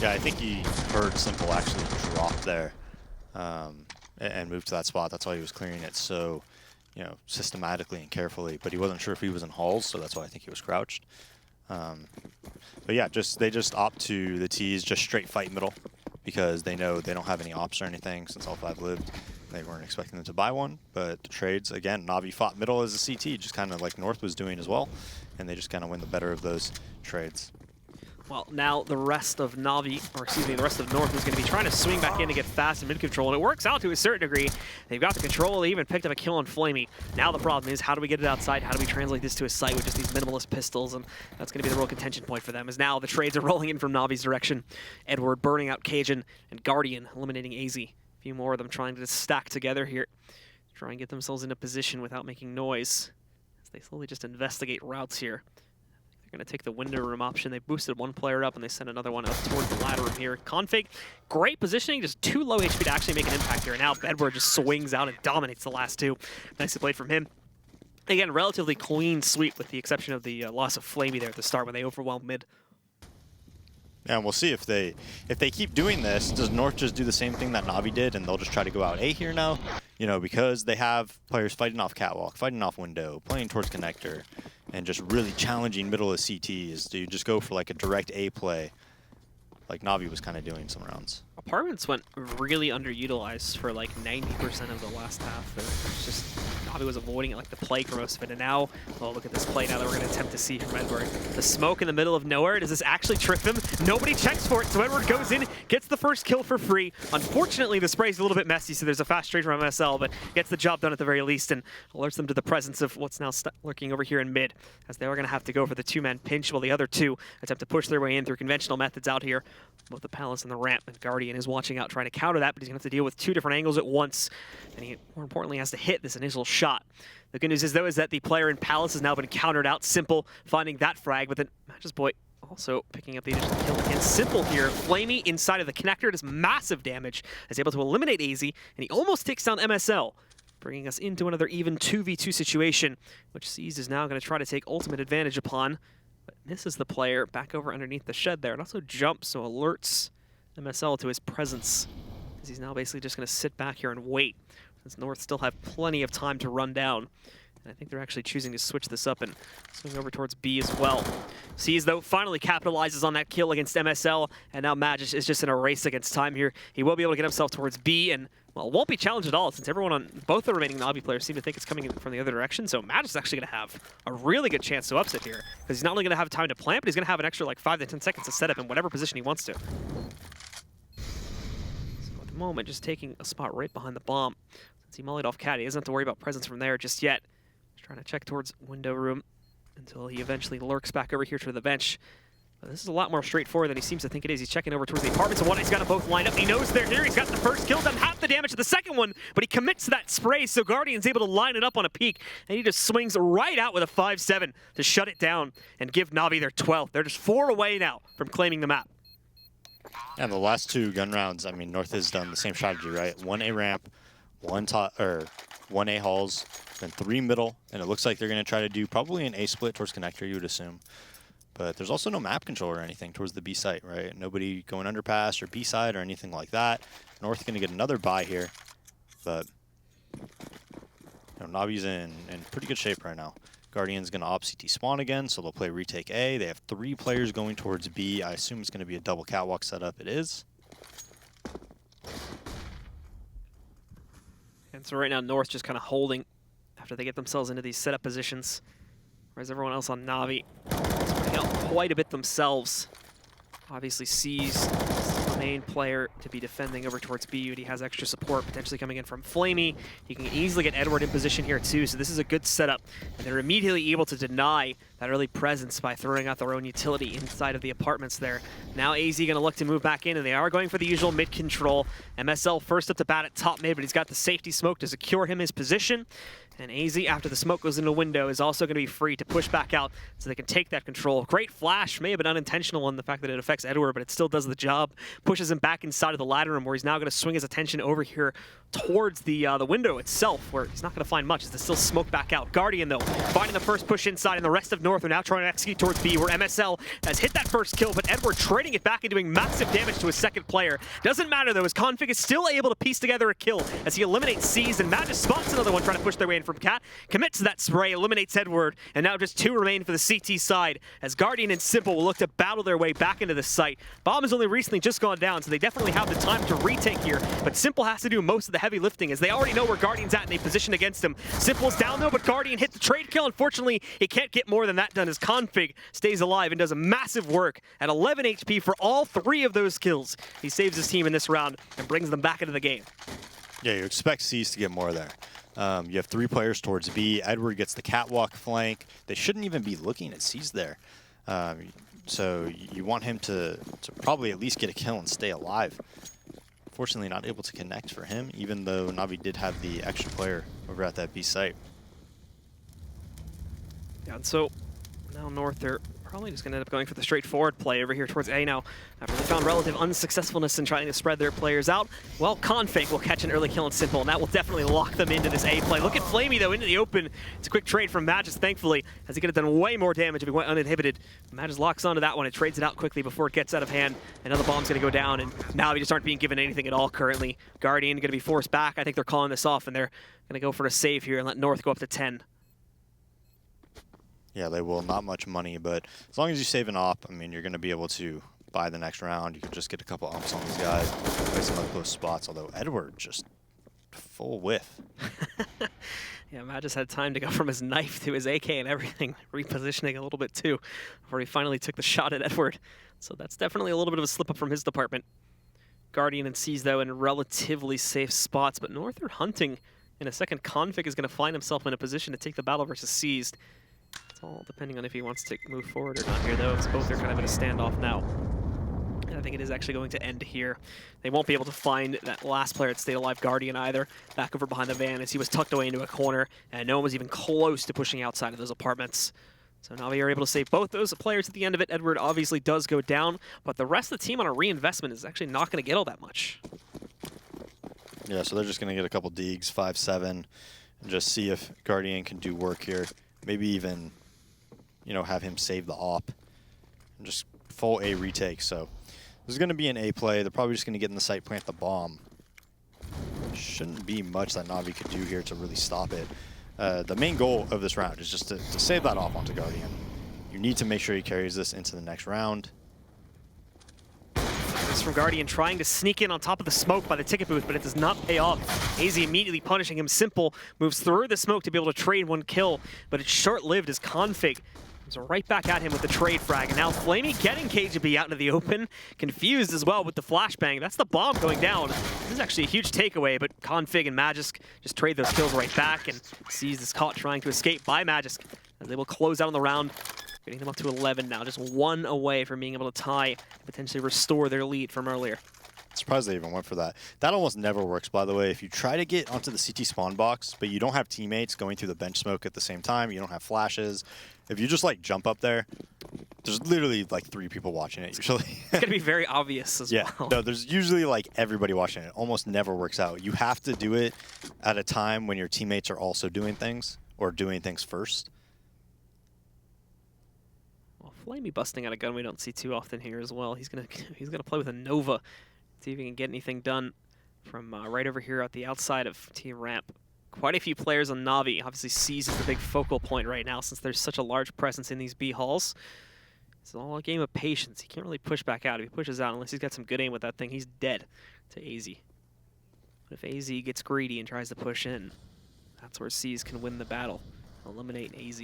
Yeah, I think he heard Simple actually drop there and move to that spot. That's why he was clearing it so, you know, systematically and carefully, but he wasn't sure if he was in halls, so that's why I think he was crouched. But yeah, they just opt to the T's, just straight fight middle, because they know they don't have any ops or anything since L5 lived. They weren't expecting them to buy one, but the trades, again, NaVi fought middle as a CT, just kind of like North was doing as well, and they just kind of win the better of those trades. Well, now the rest of NaVi, or excuse me, the rest of North is going to be trying to swing back in to get fast and mid-control, and it works out to a certain degree. They've got the control, they even picked up a kill on Flamey. Now the problem is, how do we get it outside? How do we translate this to a site with just these minimalist pistols? And that's going to be the real contention point for them, as now the trades are rolling in from NaVi's direction. Edward burning out Cajun, and Guardian eliminating AZ. A few more of them trying to just stack together here, try and get themselves into position without making noise, as they slowly just investigate routes here. They're going to take the window room option. They boosted one player up, and they sent another one up towards the ladder room here. Config, great positioning, just too low HP to actually make an impact here. And now Edward just swings out and dominates the last two. Nicely played from him. Again, relatively clean sweep with the exception of the loss of Flamey there at the start when they overwhelmed mid. Yeah, and we'll see if they keep doing this. Does North just do the same thing that NaVi did, and they'll just try to go out A here now? you know, because they have players fighting off catwalk, fighting off window, playing towards connector, and just really challenging middle of CTs to just go for like a direct A play, like NaVi was kind of doing some rounds. Apartments went really underutilized for like 90% of the last half. It's just NaVi was avoiding it like the plague for most of it. And now, oh, look at this play now that we're going to attempt to see from Edward. The smoke in the middle of nowhere. Does this actually trip him? Nobody checks for it. So Edward goes in, gets the first kill for free. Unfortunately, the spray's a little bit messy, so there's a fast trade from MSL, but gets the job done at the very least and alerts them to the presence of what's now lurking over here in mid, as they are going to have to go for the two-man pinch while the other two attempt to push their way in through conventional methods out here. Both the Palace and the ramp, and Guardian is watching out, trying to counter that, but he's going to have to deal with two different angles at once, and he, more importantly, has to hit this initial shot. The good news is, though, is that the player in Palace has now been countered out. Simple finding that frag, but then Match's Boy also picking up the initial kill against Simple here. Flamey inside of the connector does massive damage, is able to eliminate AZ, and he almost takes down MSL, bringing us into another even 2v2 situation, which Seas is now going to try to take ultimate advantage upon. But misses the player back over underneath the shed there, and also jumps, so alerts MSL to his presence, as he's now basically just going to sit back here and wait, since North still have plenty of time to run down. And I think they're actually choosing to switch this up and swing over towards B as well. Seas, though, finally capitalizes on that kill against MSL, and now Magic is just in a race against time here. He will be able to get himself towards B, and, well, won't be challenged at all, since everyone on both the remaining NaVi players seem to think it's coming in from the other direction. So Magic's actually going to have a really good chance to upset here, because he's not only going to have time to plant, but he's going to have an extra like 5 to 10 seconds to set up in whatever position he wants to. So at the moment, just taking a spot right behind the bomb. Since he mollied off Cat, he doesn't have to worry about presence from there just yet. Just trying to check towards window room until he eventually lurks back over here to the bench. But this is a lot more straightforward than he seems to think it is. He's checking over towards the apartments, and he's got them both lined up. He knows they're here. He's got the first kill, done half the damage to the second one, but he commits to that spray, so Guardian's able to line it up on a peak, and he just swings right out with a 5-7 to shut it down and give NaVi their 12th. They're just 4 away now from claiming the map. And the last 2 gun rounds, I mean, North has done the same strategy, right? 1 A ramp, 1 A halls, then 3 middle, and it looks like they're going to try to do probably an A split towards connector, you would assume. But there's also no map control or anything towards the B site, right? Nobody going underpass or B side or anything like that. North going to get another buy here, but you know, NaVi's in pretty good shape right now. Guardian's going to op CT spawn again, so they'll play retake A. They have 3 players going towards B. I assume it's going to be a double catwalk setup. It is. And so right now, North just kind of holding after they get themselves into these setup positions, whereas everyone else on NaVi spreading out quite a bit themselves. Obviously sees the main player to be defending over towards B, and he has extra support potentially coming in from Flamey. He can easily get Edward in position here too, so this is a good setup. And they're immediately able to deny that early presence by throwing out their own utility inside of the apartments there. Now AZ going to look to move back in, and they are going for the usual mid control. MSL first up to bat at top mid, but he's got the safety smoke to secure him his position. And AZ, after the smoke goes into the window, is also going to be free to push back out so they can take that control. Great flash, may have been unintentional in the fact that it affects Edward, but it still does the job. Pushes him back inside of the ladder room, where he's now going to swing his attention over here towards the window itself, where he's not going to find much as there's still smoke back out. Guardian, though, finding the first push inside, and the rest of North are now trying to execute towards B, where MSL has hit that first kill, but Edward trading it back and doing massive damage to his second player. Doesn't matter, though, as Config is still able to piece together a kill as he eliminates Seas, and Magic spots another one trying to push their way in from Cat. Commits to that spray, eliminates Edward, and now just 2 remain for the CT side, as Guardian and Simple will look to battle their way back into the site. Bomb has only recently just gone down, so they definitely have the time to retake here, but Simple has to do most of the heavy lifting, as they already know where Guardian's at and they position against him. Simple's down, though, but Guardian hit the trade kill. Unfortunately, he can't get more than that done, as Config stays alive and does a massive work at 11 HP for all 3 of those kills. He saves his team in this round and brings them back into the game. Yeah, you expect C's to get more there. You have 3 players towards B. Edward gets the catwalk flank. They shouldn't even be looking at C's there. So you want him to probably at least get a kill and stay alive. Fortunately, not able to connect for him, even though NaVi did have the extra player over at that B site. Yeah, and so now North, they're probably just going to end up going for the straightforward play over here towards A now. After they found relative unsuccessfulness in trying to spread their players out, well, Config will catch an early kill and Simple, and that will definitely lock them into this A play. Look at Flamey, though, into the open. It's a quick trade from Magis, thankfully, as he could have done way more damage if he went uninhibited. Magis locks onto that one. It trades it out quickly before it gets out of hand. Another bomb's going to go down, and NaVi just aren't being given anything at all currently. Guardian going to be forced back. I think they're calling this off, and they're going to go for a save here and let North go up to 10. Yeah, they will. Not much money, but as long as you save an op, I mean, you're going to be able to buy the next round. You can just get a couple umps on these guys, play some other close spots, although Edward just full whiff. Yeah, Matt just had time to go from his knife to his AK and everything, repositioning a little bit too, before he finally took the shot at Edward. So that's definitely a little bit of a slip up from his department. Guardian and Seas, though, in relatively safe spots, but North are hunting. In a second, Config is going to find himself in a position to take the battle versus Seized. It's all depending on if he wants to move forward or not here, though, as both are kind of in a standoff now. And I think it is actually going to end here. They won't be able to find that last player that stayed alive, Guardian, either. Back over behind the van as he was tucked away into a corner, and no one was even close to pushing outside of those apartments. So NaVi are able to save both those players at the end of it. Edward obviously does go down, but the rest of the team on a reinvestment is actually not going to get all that much. Yeah, so they're just going to get a couple Deegs, 5-7, and just see if Guardian can do work here. Maybe even, you know, have him save the op. And just full A retake. So this is going to be an A play. They're probably just going to get in the site, plant the bomb. Shouldn't be much that NaVi could do here to really stop it. The main goal of this round is just to save that off onto Guardian. You need to make sure he carries this into the next round. This from Guardian trying to sneak in on top of the smoke by the ticket booth, but it does not pay off. AZ immediately punishing him. Simple moves through the smoke to be able to trade one kill, but it's short-lived as Config is right back at him with the trade frag. And now Flamey getting KGB out into the open, confused as well with the flashbang. That's the bomb going down. This is actually a huge takeaway, but Config and Magisk just trade those kills right back, and Sees is caught trying to escape by Magisk, as they will close out on the round, getting them up to 11 now, just one away from being able to tie and potentially restore their lead from earlier. Surprised they even went for that. That almost never works, by the way. If you try to get onto the CT spawn box, but you don't have teammates going through the bench smoke at the same time, you don't have flashes, if you just like jump up there, there's literally like 3 people watching it usually. It's going to be very obvious as well. No, there's usually like everybody watching it. It almost never works out. You have to do it at a time when your teammates are also doing things or doing things first. Flamey busting out a gun we don't see too often here as well. He's gonna play with a Nova, see if he can get anything done from right over here at the outside of team ramp. Quite a few players on NaVi. Obviously, Seas is the big focal point right now since there's such a large presence in these B halls. It's all a game of patience. He can't really push back out. If he pushes out, unless he's got some good aim with that thing, he's dead to AZ. But if AZ gets greedy and tries to push in, that's where Seas can win the battle, eliminate AZ,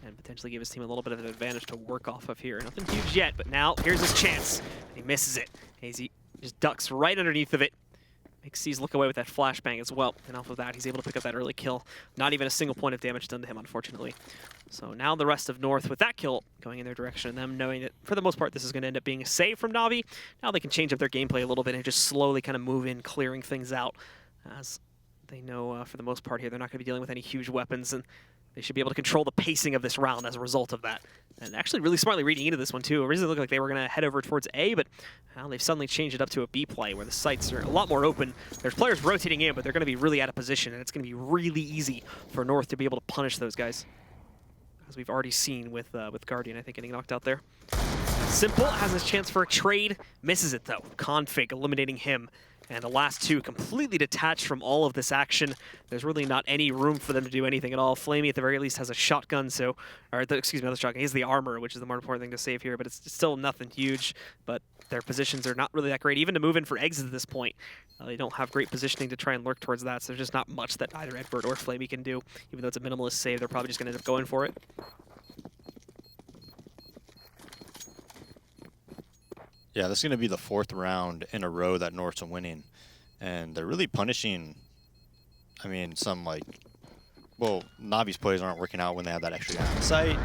and potentially give his team a little bit of an advantage to work off of here. Nothing huge yet, but now here's his chance. He misses it. AZ just ducks right underneath of it. Makes Seas look away with that flashbang as well. And off of that, he's able to pick up that early kill. Not even a single point of damage done to him, unfortunately. So now the rest of North with that kill going in their direction, and them knowing that for the most part this is going to end up being a save from NaVi. Now they can change up their gameplay a little bit and just slowly kind of move in, clearing things out. As they know for the most part here, they're not going to be dealing with any huge weapons, and they should be able to control the pacing of this round as a result of that. And actually really smartly reading into this one too. Originally it looked like they were going to head over towards A, but now they've suddenly changed it up to a B play where the sites are a lot more open. There's players rotating in, but they're going to be really out of position, and it's going to be really easy for North to be able to punish those guys, as we've already seen with Guardian, I think, getting knocked out there. Simple has his chance for a trade, misses it though. Config eliminating him. And the last 2 completely detached from all of this action. There's really not any room for them to do anything at all. Flamey, at the very least, has a shotgun, so... excuse me, not the shotgun. He has the armor, which is the more important thing to save here, but it's still nothing huge. But their positions are not really that great. Even to move in for exit at this point, they don't have great positioning to try and lurk towards that, so there's just not much that either Edward or Flamey can do. Even though it's a minimalist save, they're probably just going to end up going for it. Yeah, this is going to be the 4th round in a row that North's winning. And they're really punishing, I mean, some like, well, NaVi's plays aren't working out when they have that extra guy on site.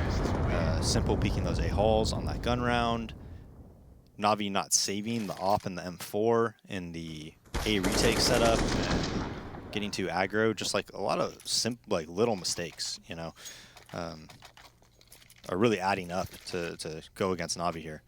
Simple peeking those A-halls on that gun round. NaVi not saving the op and the M4 in the A retake setup. And getting too aggro, just like a lot of little mistakes, you know. are really adding up to go against NaVi here.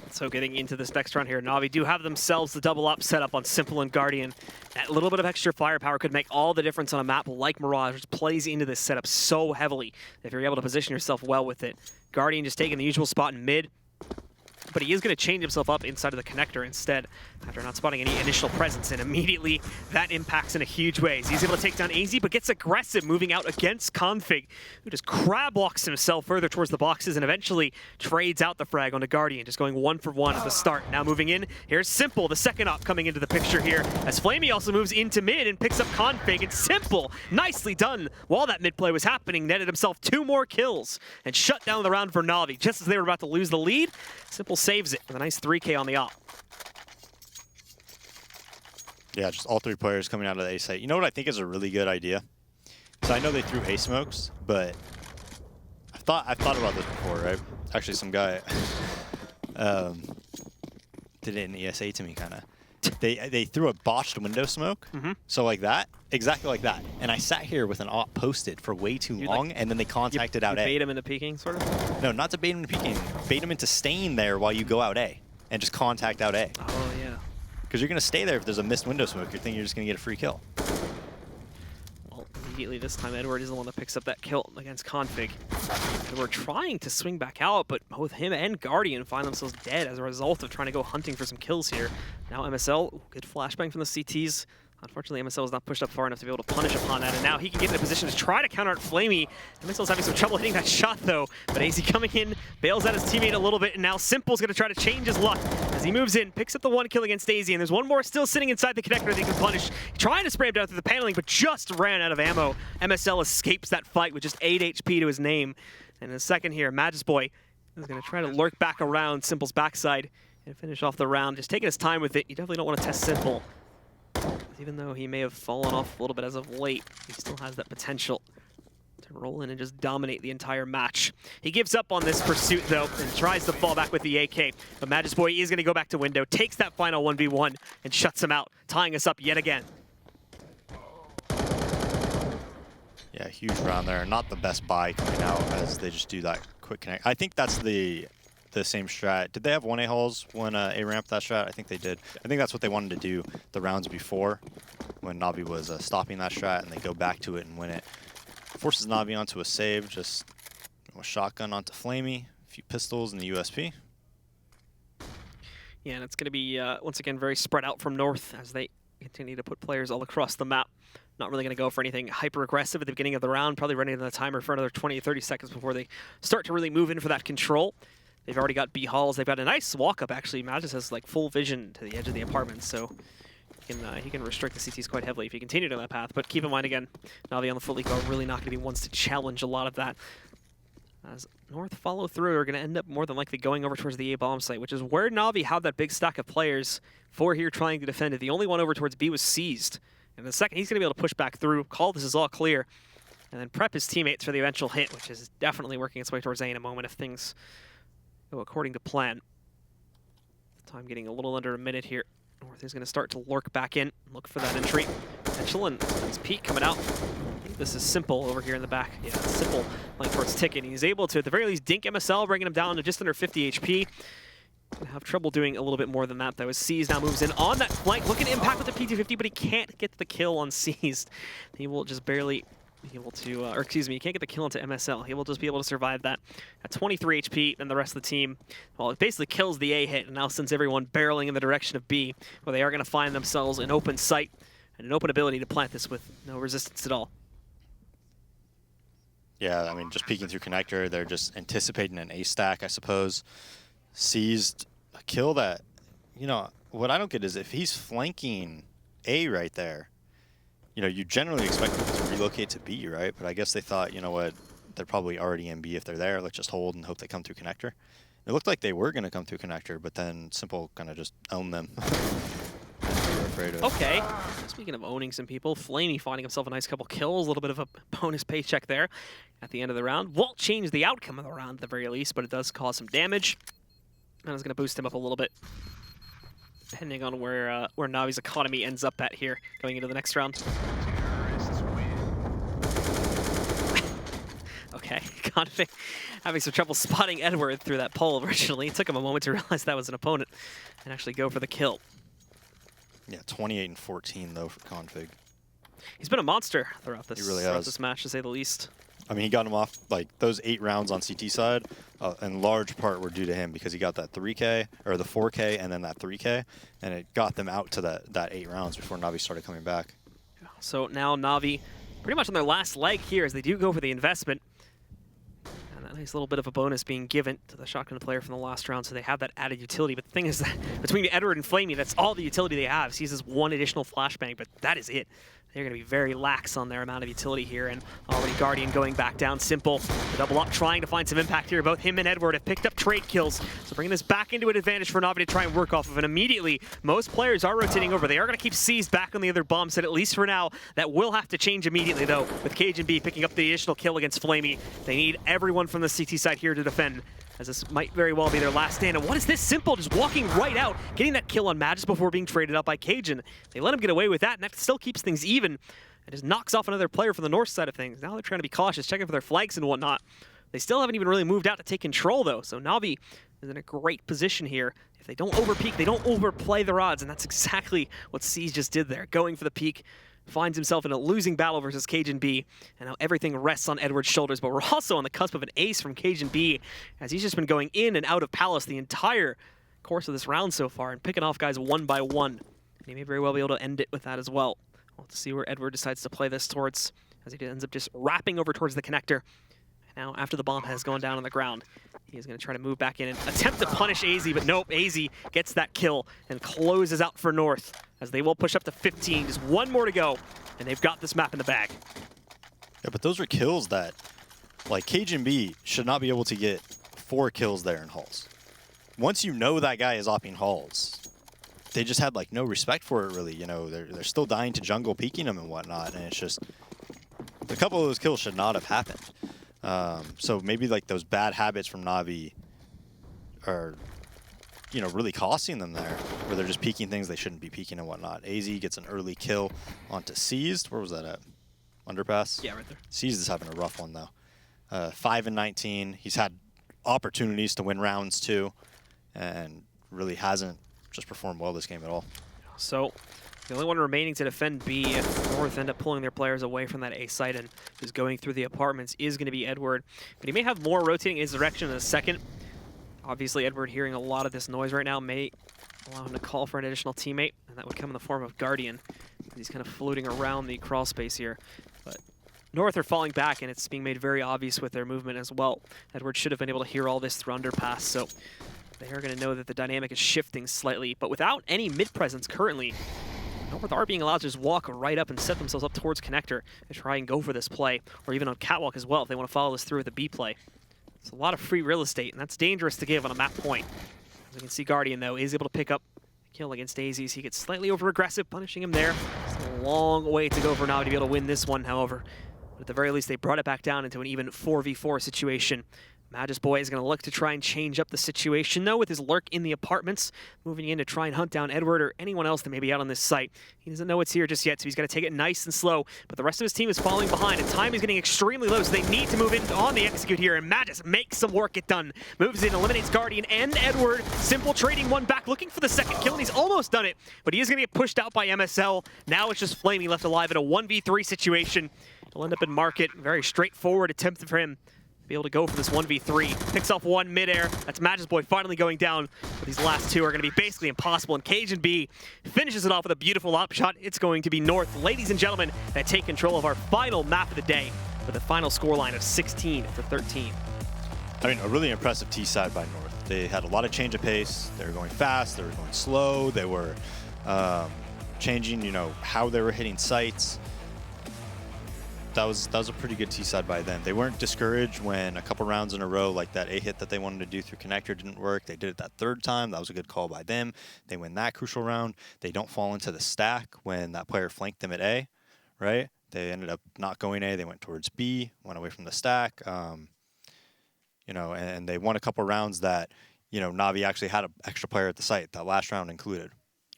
So getting into this next round here, NaVi do have themselves the double up setup on Simple and Guardian. That little bit of extra firepower could make all the difference on a map like Mirage, which plays into this setup so heavily if you're able to position yourself well with it. Guardian just taking the usual spot in mid, but he is going to change himself up inside of the connector instead after not spotting any initial presence, and immediately that impacts in a huge way. He's able to take down AZ, but gets aggressive moving out against Config, who just crab walks himself further towards the boxes and eventually trades out the frag onto Guardian, just going 1 for 1 at the start. Now moving in, here's Simple, the second op coming into the picture here, as Flamey also moves into mid and picks up Config, and Simple, nicely done, while that mid play was happening, netted himself 2 more kills and shut down the round for NaVi. Just as they were about to lose the lead, Simple saves it with a nice 3K on the op. Yeah, just all 3 players coming out of the A site. You know what I think is a really good idea? So I know they threw A smokes, but I've thought about this before, right? Actually, some guy did it in ESA to me, kind of. They threw a botched window smoke, so like that, exactly like that. And I sat here with an op posted for way too long, and then they contacted out A. You bait him into peeking, sort of? No, not to bait him into peeking. Bait him into staying there while you go out A, and just contact out A. Oh, yeah. Because you're going to stay there if there's a missed window smoke. You're thinking you're just going to get a free kill. Well, immediately this time, Edward is the one that picks up that kill against Config. And we're trying to swing back out, but both him and Guardian find themselves dead as a result of trying to go hunting for some kills here. Now MSL, good flashbang from the CTs. Unfortunately, MSL is not pushed up far enough to be able to punish upon that, and now he can get in a position to try to counter out Flamey. MSL's having some trouble hitting that shot, though, but AZ coming in, bails out his teammate a little bit, and now Simple's going to try to change his luck as he moves in, picks up the 1 kill against AZ, and there's one more still sitting inside the connector that he can punish. Trying to spray him down through the paneling, but just ran out of ammo. MSL escapes that fight with just 8 HP to his name. And in a second here, Magis Boy is going to try to lurk back around Simple's backside and finish off the round. Just taking his time with it. You definitely don't want to test Simple. Even though he may have fallen off a little bit as of late, he still has that potential to roll in and just dominate the entire match. He gives up on this pursuit, though, and tries to fall back with the AK. But Magis Boy is going to go back to window, takes that final 1v1, and shuts him out, tying us up yet again. Yeah, huge round there. Not the best buy coming out as they just do that quick connect. I think that's the same strat. Did they have 1A halls when A ramped that strat? I think they did. I think that's what they wanted to do the rounds before when NaVi was stopping that strat, and they go back to it and win it. Forces NaVi onto a save, just a shotgun onto Flamey, a few pistols and the USP. Yeah, and it's going to be, once again, very spread out from North as they continue to put players all across the map. Not really going to go for anything hyper-aggressive at the beginning of the round, probably running the timer for another 20 or 30 seconds before they start to really move in for that control. They've already got B halls. They've got a nice walk-up, actually. Magis has like full vision to the edge of the apartment, so he can restrict the CTs quite heavily if he continued on that path. But keep in mind, again, NaVi on the Foot League are really not going to be ones to challenge a lot of that. As North follow through, are going to end up more than likely going over towards the A bomb site, which is where NaVi had that big stack of players for here trying to defend it. The only one over towards B was seized. And the second, he's going to be able to push back through, call this is all clear, and then prep his teammates for the eventual hit, which is definitely working its way towards A in a moment if things go according to plan. Time getting a little under a minute here. North is going to start to lurk back in, look for that entry. Potential, and it's Pete coming out. I think this is Simple over here in the back. Yeah, Simple playing towards Ticket. He's able to, at the very least, dink MSL, bringing him down to just under 50 HP. Gonna have trouble doing a little bit more than that, though, as Seized now moves in on that flank, looking to impact with the P250, but he can't get the kill on Seized. He will just barely be able to, or excuse me, he can't get the kill into MSL. He will just be able to survive that at 23 HP, and the rest of the team, well, it basically kills the A hit, and now sends everyone barreling in the direction of B, where they are going to find themselves an open site and an open ability to plant this with no resistance at all. Yeah, I mean, just peeking through connector, they're just anticipating an A stack, I suppose. Seized a kill that, you know, what I don't get is if he's flanking A right there, you know, you generally expect them to relocate to B, right? But I guess they thought, you know what, they're probably already in B if they're there. Let's just hold and hope they come through connector. It looked like they were going to come through connector, but then Simple kind of just owned them. They were afraid of. Okay, speaking of owning some people, Flamey finding himself a nice couple kills, a little bit of a bonus paycheck there at the end of the round. Won't change the outcome of the round at the very least, but it does cause some damage. And it's going to boost him up a little bit, depending on where NaVi's economy ends up at here, going into the next round. Okay, Okay, Config having some trouble spotting Edward through that pole originally. It took him a moment to realize that was an opponent and actually go for the kill. Yeah, 28 and 14 though for Config. He's been a monster throughout this, really this match, to say the least. I mean, he got him off, like, those 8 rounds on CT side, in large part were due to him because he got that 3K, or the 4K, and then that 3K, and it got them out to that 8 rounds before NaVi started coming back. So now NaVi pretty much on their last leg here as they do go for the investment. And that nice little bit of a bonus being given to the shotgun player from the last round, so they have that added utility. But the thing is that between Edward and Flamey, that's all the utility they have. Sees this one additional flashbang, but that is it. They're going to be very lax on their amount of utility here, and already Guardian going back down. Simple, the double up, trying to find some impact here. Both him and Edward have picked up trade kills, so bringing this back into an advantage for NaVi to try and work off of. And immediately, most players are rotating over. They are going to keep Seized back on the other bomb set, at least for now. That will have to change immediately, though, with Cajun picking up the additional kill against Flamey. They need everyone from the CT side here to defend, as this might very well be their last stand. And what is this? Simple just walking right out, getting that kill on Magus before being traded up by Cajun. They let him get away with that, and that still keeps things even. And just knocks off another player from the north side of things. Now they're trying to be cautious, checking for their flags and whatnot. They still haven't even really moved out to take control, though. So NaVi is in a great position here. If they don't overpeak, they don't overplay their odds, and that's exactly what Seized just did there. Going for the peak, finds himself in a losing battle versus Cajun, and now everything rests on Edward's shoulders. But we're also on the cusp of an ace from Cajun, as he's just been going in and out of Palace the entire course of this round so far, and picking off guys one by one. And he may very well be able to end it with that as well. We'll have to see where Edward decides to play this towards, as he ends up just wrapping over towards the connector. Now, after the bomb has gone down on the ground, he is going to try to move back in and attempt to punish AZ, but nope, AZ gets that kill and closes out for North, as they will push up to 15. Just one more to go, and they've got this map in the bag. Yeah, but those are kills that, like, Cajun should not be able to get 4 kills there in halls. Once you know that guy is opping halls, they just had, like, no respect for it, really. You know, they're still dying to jungle, peeking them and whatnot, and it's just, a couple of those kills should not have happened. So maybe, like, those bad habits from NaVi are, you know, really costing them there, where they're just peeking things they shouldn't be peeking and whatnot. AZ gets an early kill onto Seized. Where was that at? Underpass? Yeah, right there. Seized is having a rough one, though. 5 and 19. He's had opportunities to win rounds, too, and really hasn't just performed well this game at all. So the only one remaining to defend B, if North end up pulling their players away from that A site and is going through the apartments, is going to be Edward. But he may have more rotating in his direction in a second. Obviously, Edward hearing a lot of this noise right now may allow him to call for an additional teammate, and that would come in the form of Guardian. He's kind of floating around the crawl space here. But North are falling back, and it's being made very obvious with their movement as well. Edward should have been able to hear all this through underpass, so they are going to know that the dynamic is shifting slightly. But without any mid-presence currently, North are being allowed to just walk right up and set themselves up towards connector and try and go for this play, or even on catwalk as well if they want to follow this through with a B play. It's a lot of free real estate, and that's dangerous to give on a map point. As we can see, Guardian, though, is able to pick up a kill against Daisy, so he gets slightly over-aggressive, punishing him there. It's a long way to go for now to be able to win this one, however. But at the very least, they brought it back down into an even 4v4 situation. Magus Boy is going to look to try and change up the situation, though, with his lurk in the apartments, moving in to try and hunt down Edward or anyone else that may be out on this site. He doesn't know it's here just yet, so he's got to take it nice and slow, but the rest of his team is falling behind, and time is getting extremely low, so they need to move in on the execute here, and Magus makes some work get done. Moves in, eliminates Guardian and Edward. Simple trading one back, looking for the second kill, and he's almost done it, but he is going to get pushed out by MSL. Now it's just Flamey left alive in a 1v3 situation. He'll end up in market. Very straightforward attempt for him. Be able to go for this 1v3. Picks off one midair. That's Magus Boy finally going down. But these last two are going to be basically impossible. And Cajun finishes it off with a beautiful op shot. It's going to be North, ladies and gentlemen, that take control of our final map of the day with a final scoreline of 16-13. I mean, a really impressive T side by North. They had a lot of change of pace. They were going fast. They were going slow. They were changing, you know, how they were hitting sites. That was a pretty good T-side by them. They weren't discouraged when a couple rounds in a row, like that A-hit that they wanted to do through connector didn't work. They did it that third time. That was a good call by them. They win that crucial round. They don't fall into the stack when that player flanked them at A, right? They ended up not going A. They went towards B, went away from the stack. You know, and they won a couple rounds that, you know, NaVi actually had an extra player at the site, that last round included.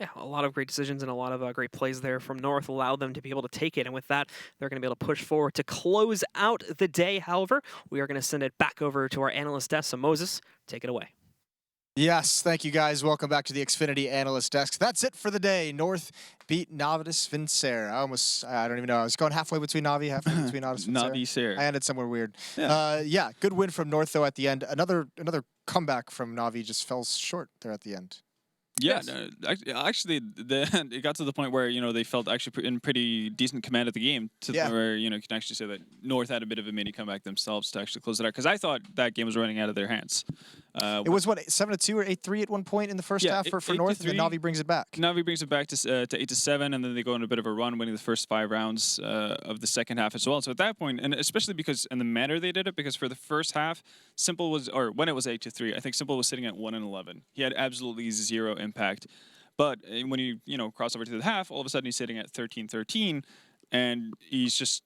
Yeah, a lot of great decisions and a lot of great plays there from North allowed them to be able to take it. And with that, they're going to be able to push forward to close out the day. However, we are going to send it back over to our analyst desk. So Moses, take it away. Yes, thank you guys. Welcome back to the Xfinity Analyst Desk. That's it for the day. North beat Navidus Vincere. I don't even know. I was going halfway between Navi, halfway between Navidus Vincere. I ended somewhere weird. Yeah, good win from North, though, at the end. Another comeback from Navi just fell short there at the end. Yeah, Yes. no, actually, it got to the point where they felt actually in pretty decent command of the game, to the point where you can actually say that North had a bit of a mini comeback themselves to actually close it out. Because I thought that game was running out of their hands. It was what 7-2 or 8-3 at one point in the first half for North, and then Navi brings it back. Navi brings it back to 8-7, and then they go on a bit of a run, winning the first 5 rounds of the second half as well. So at that point, and especially because in the manner they did it, because for the first half, Simple was, or when it was 8-3, I think Simple was sitting at 1-11. He had absolutely zero impact. But when you cross over to the half, all of a sudden he's sitting at 13-13, and he's just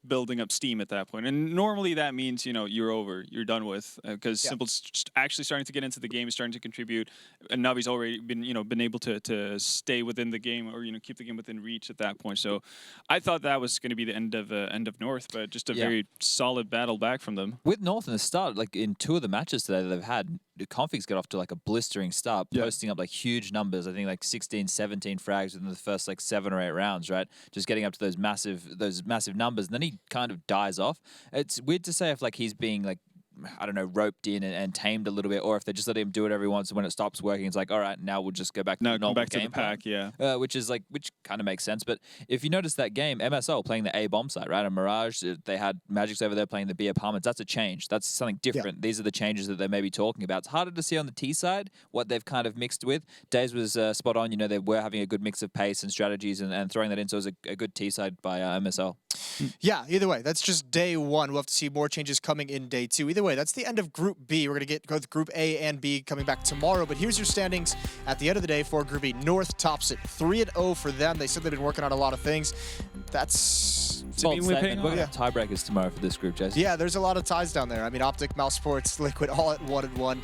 building up steam at that point. And normally that means you're over, you're done with, because Simple's just actually starting to get into the game, starting to contribute, and Navi's already been able to stay within the game, or keep the game within reach at that point. So I thought that was going to be the end of North, but just a very solid battle back from them. With North in the start, like in 2 of the matches today that they've had, the configs get off to like a blistering start, posting up like huge numbers. I think like 16, 17 frags within the first like 7 or 8 rounds, right? Just getting up to those massive numbers, and then he kind of dies off. It's weird to say if like he's being like, I don't know, roped in and tamed a little bit, or if they just let him do it every once, and when it stops working, it's like, all right, now we'll just go back to the normal back game to the pack, plan. Which kind of makes sense. But if you notice that game, MSL playing the A bomb site, right? And Mirage, they had Magics over there playing the B apartments. That's a change. That's something different. These are the changes that they may be talking about. It's harder to see on the T side what they've kind of mixed with. Days was spot on. They were having a good mix of pace and strategies and throwing that in. So it was a good T side by MSL. Yeah, either way, that's just day 1. We'll have to see more changes coming in day 2. Either way, that's the end of Group B. We're going to go with Group A and B coming back tomorrow. But here's your standings at the end of the day for Group B. North tops it 3-0 for them. They said they've been working on a lot of things. That's... We're going to have tiebreakers tomorrow for this group, Jason. Yeah, there's a lot of ties down there. I mean, Optic, Mouse Sports, Liquid, all at 1-1.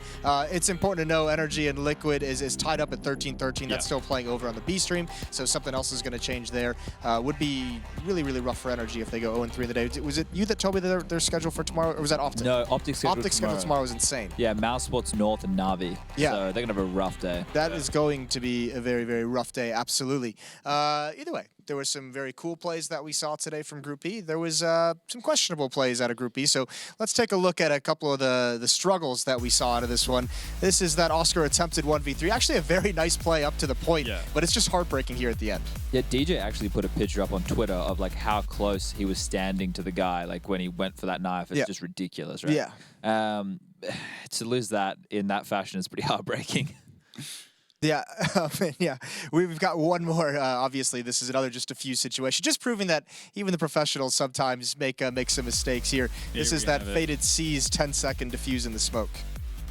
It's important to know Energy and Liquid is tied up at 13-13. That's still playing over on the B stream, so something else is going to change there. Would be really, really rough for Energy if they go 0-3 in the day. Was it you that told me that their schedule for tomorrow, or was that Optic? No, Optic's schedule tomorrow is insane. Yeah, Mouse Sports, North, and NaVi. Yeah. So they're going to have a rough day. That is going to be a very, very rough day, absolutely. Either way, there were some very cool plays that we saw today from Group B. There was some questionable plays out of Group B, so let's take a look at a couple of the struggles that we saw out of this one. This is that Oscar attempted 1v3. Actually a very nice play up to the point, but it's just heartbreaking here at the end. Yeah, DJ actually put a picture up on Twitter of like how close he was standing to the guy, like when he went for that knife. It's just ridiculous, right? Yeah. To lose that in that fashion is pretty heartbreaking. Yeah, yeah. We've got one more. Obviously, this is another just a few situations, just proving that even the professionals sometimes make some mistakes here. This is that Faded C's 10-second defuse in the smoke.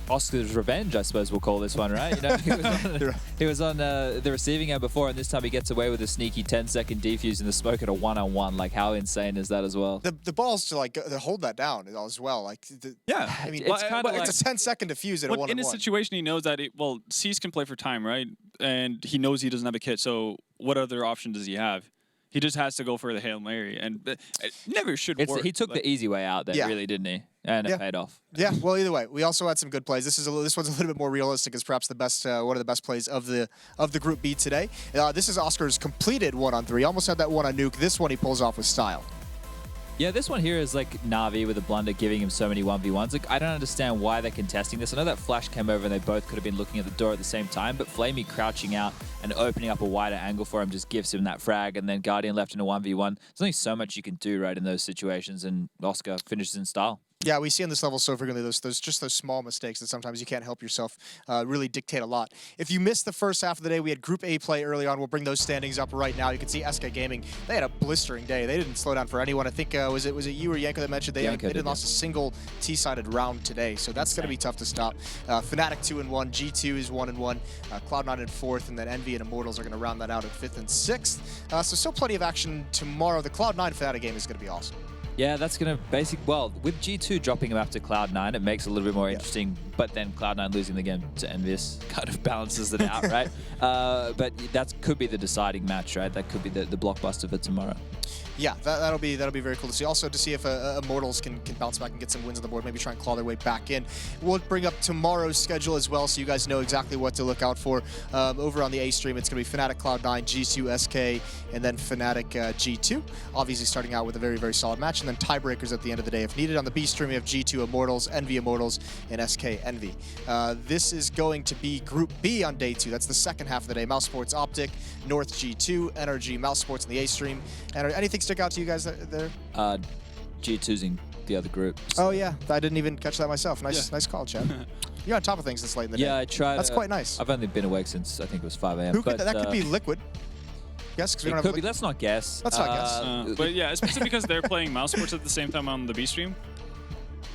Oscar's revenge, I suppose we'll call this one, right? He was on the receiving end before, and this time he gets away with a sneaky 10-second defuse in the smoke at a 1-on-1. Like, how insane is that as well? The balls to like hold that down as well. Like, I mean, it's kind of like it's a 10-second defuse at a 1-on-1. In a situation, he knows that C's can play for time, right? And he knows he doesn't have a kit. So what other option does he have? He just has to go for the Hail Mary, and it never should work. He took the easy way out there, really, didn't he? And it paid off. Yeah, well, either way, we also had some good plays. This one's a little bit more realistic, as perhaps the best, one of the best plays of the Group B today. This is Oscar's completed 1-on-3. Almost had that one on Nuke. This one he pulls off with style. Yeah, this one here is like NaVi with a blunder giving him so many 1v1s. Like, I don't understand why they're contesting this. I know that Flash came over and they both could have been looking at the door at the same time, but Flamey crouching out and opening up a wider angle for him just gives him that frag, and then Guardian left in a 1v1. There's only so much you can do, right, in those situations, and Oscar finishes in style. Yeah, we see on this level so frequently those small mistakes that sometimes you can't help yourself really dictate a lot. If you missed the first half of the day, we had Group A play early on. We'll bring those standings up right now. You can see SK Gaming, they had a blistering day. They didn't slow down for anyone. I think, was it you or Yanko that mentioned they didn't lost a single T-sided round today, so that's going to be tough to stop. Fnatic 2-1, G2 is 1-1, Cloud9 in 4th, and then Envy and Immortals are going to round that out at 5th and 6th. So still plenty of action tomorrow. The Cloud9 Fnatic game is going to be awesome. Yeah, that's going to well, with G2 dropping him after Cloud9, it makes it a little bit more interesting, but then Cloud9 losing the game to Envious kind of balances it out, right? But that could be the deciding match, right? That could be the blockbuster for tomorrow. Yeah, that'll be very cool to see. Also to see if Immortals can bounce back and get some wins on the board, maybe try and claw their way back in. We'll bring up tomorrow's schedule as well, so you guys know exactly what to look out for. Over on the A stream, it's going to be Fnatic Cloud9, G2 SK, and then Fnatic G2. Obviously starting out with a very solid match, and then tiebreakers at the end of the day if needed. On the B stream, we have G2 Immortals, NV Immortals, and SK Envy. This is going to be Group B on day 2. That's the second half of the day. Mouse Sports Optic, North G2, NRG, Mouse Sports in the A stream. And anything stick out to you guys there? G2's in the other group. So. Oh yeah, I didn't even catch that myself. Nice call, Chad. You're on top of things this late in the day. Yeah, I tried. That's quite nice. I've only been awake since I think it was 5 a.m. That could be Liquid. Yes, because we don't have. Let's not guess. Let's not guess. But yeah, especially because they're playing Mouse Sports at the same time on the B stream.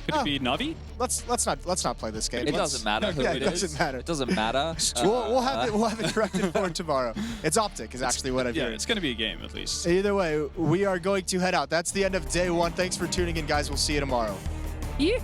Could it be NaVi? Let's not play this game. It doesn't matter who it is. It doesn't matter. It doesn't matter. We'll have it corrected for tomorrow. It's Optic is actually what I've heard. Yeah, it's going to be a game at least. Either way, we are going to head out. That's the end of day 1. Thanks for tuning in, guys. We'll see you tomorrow. Yeah.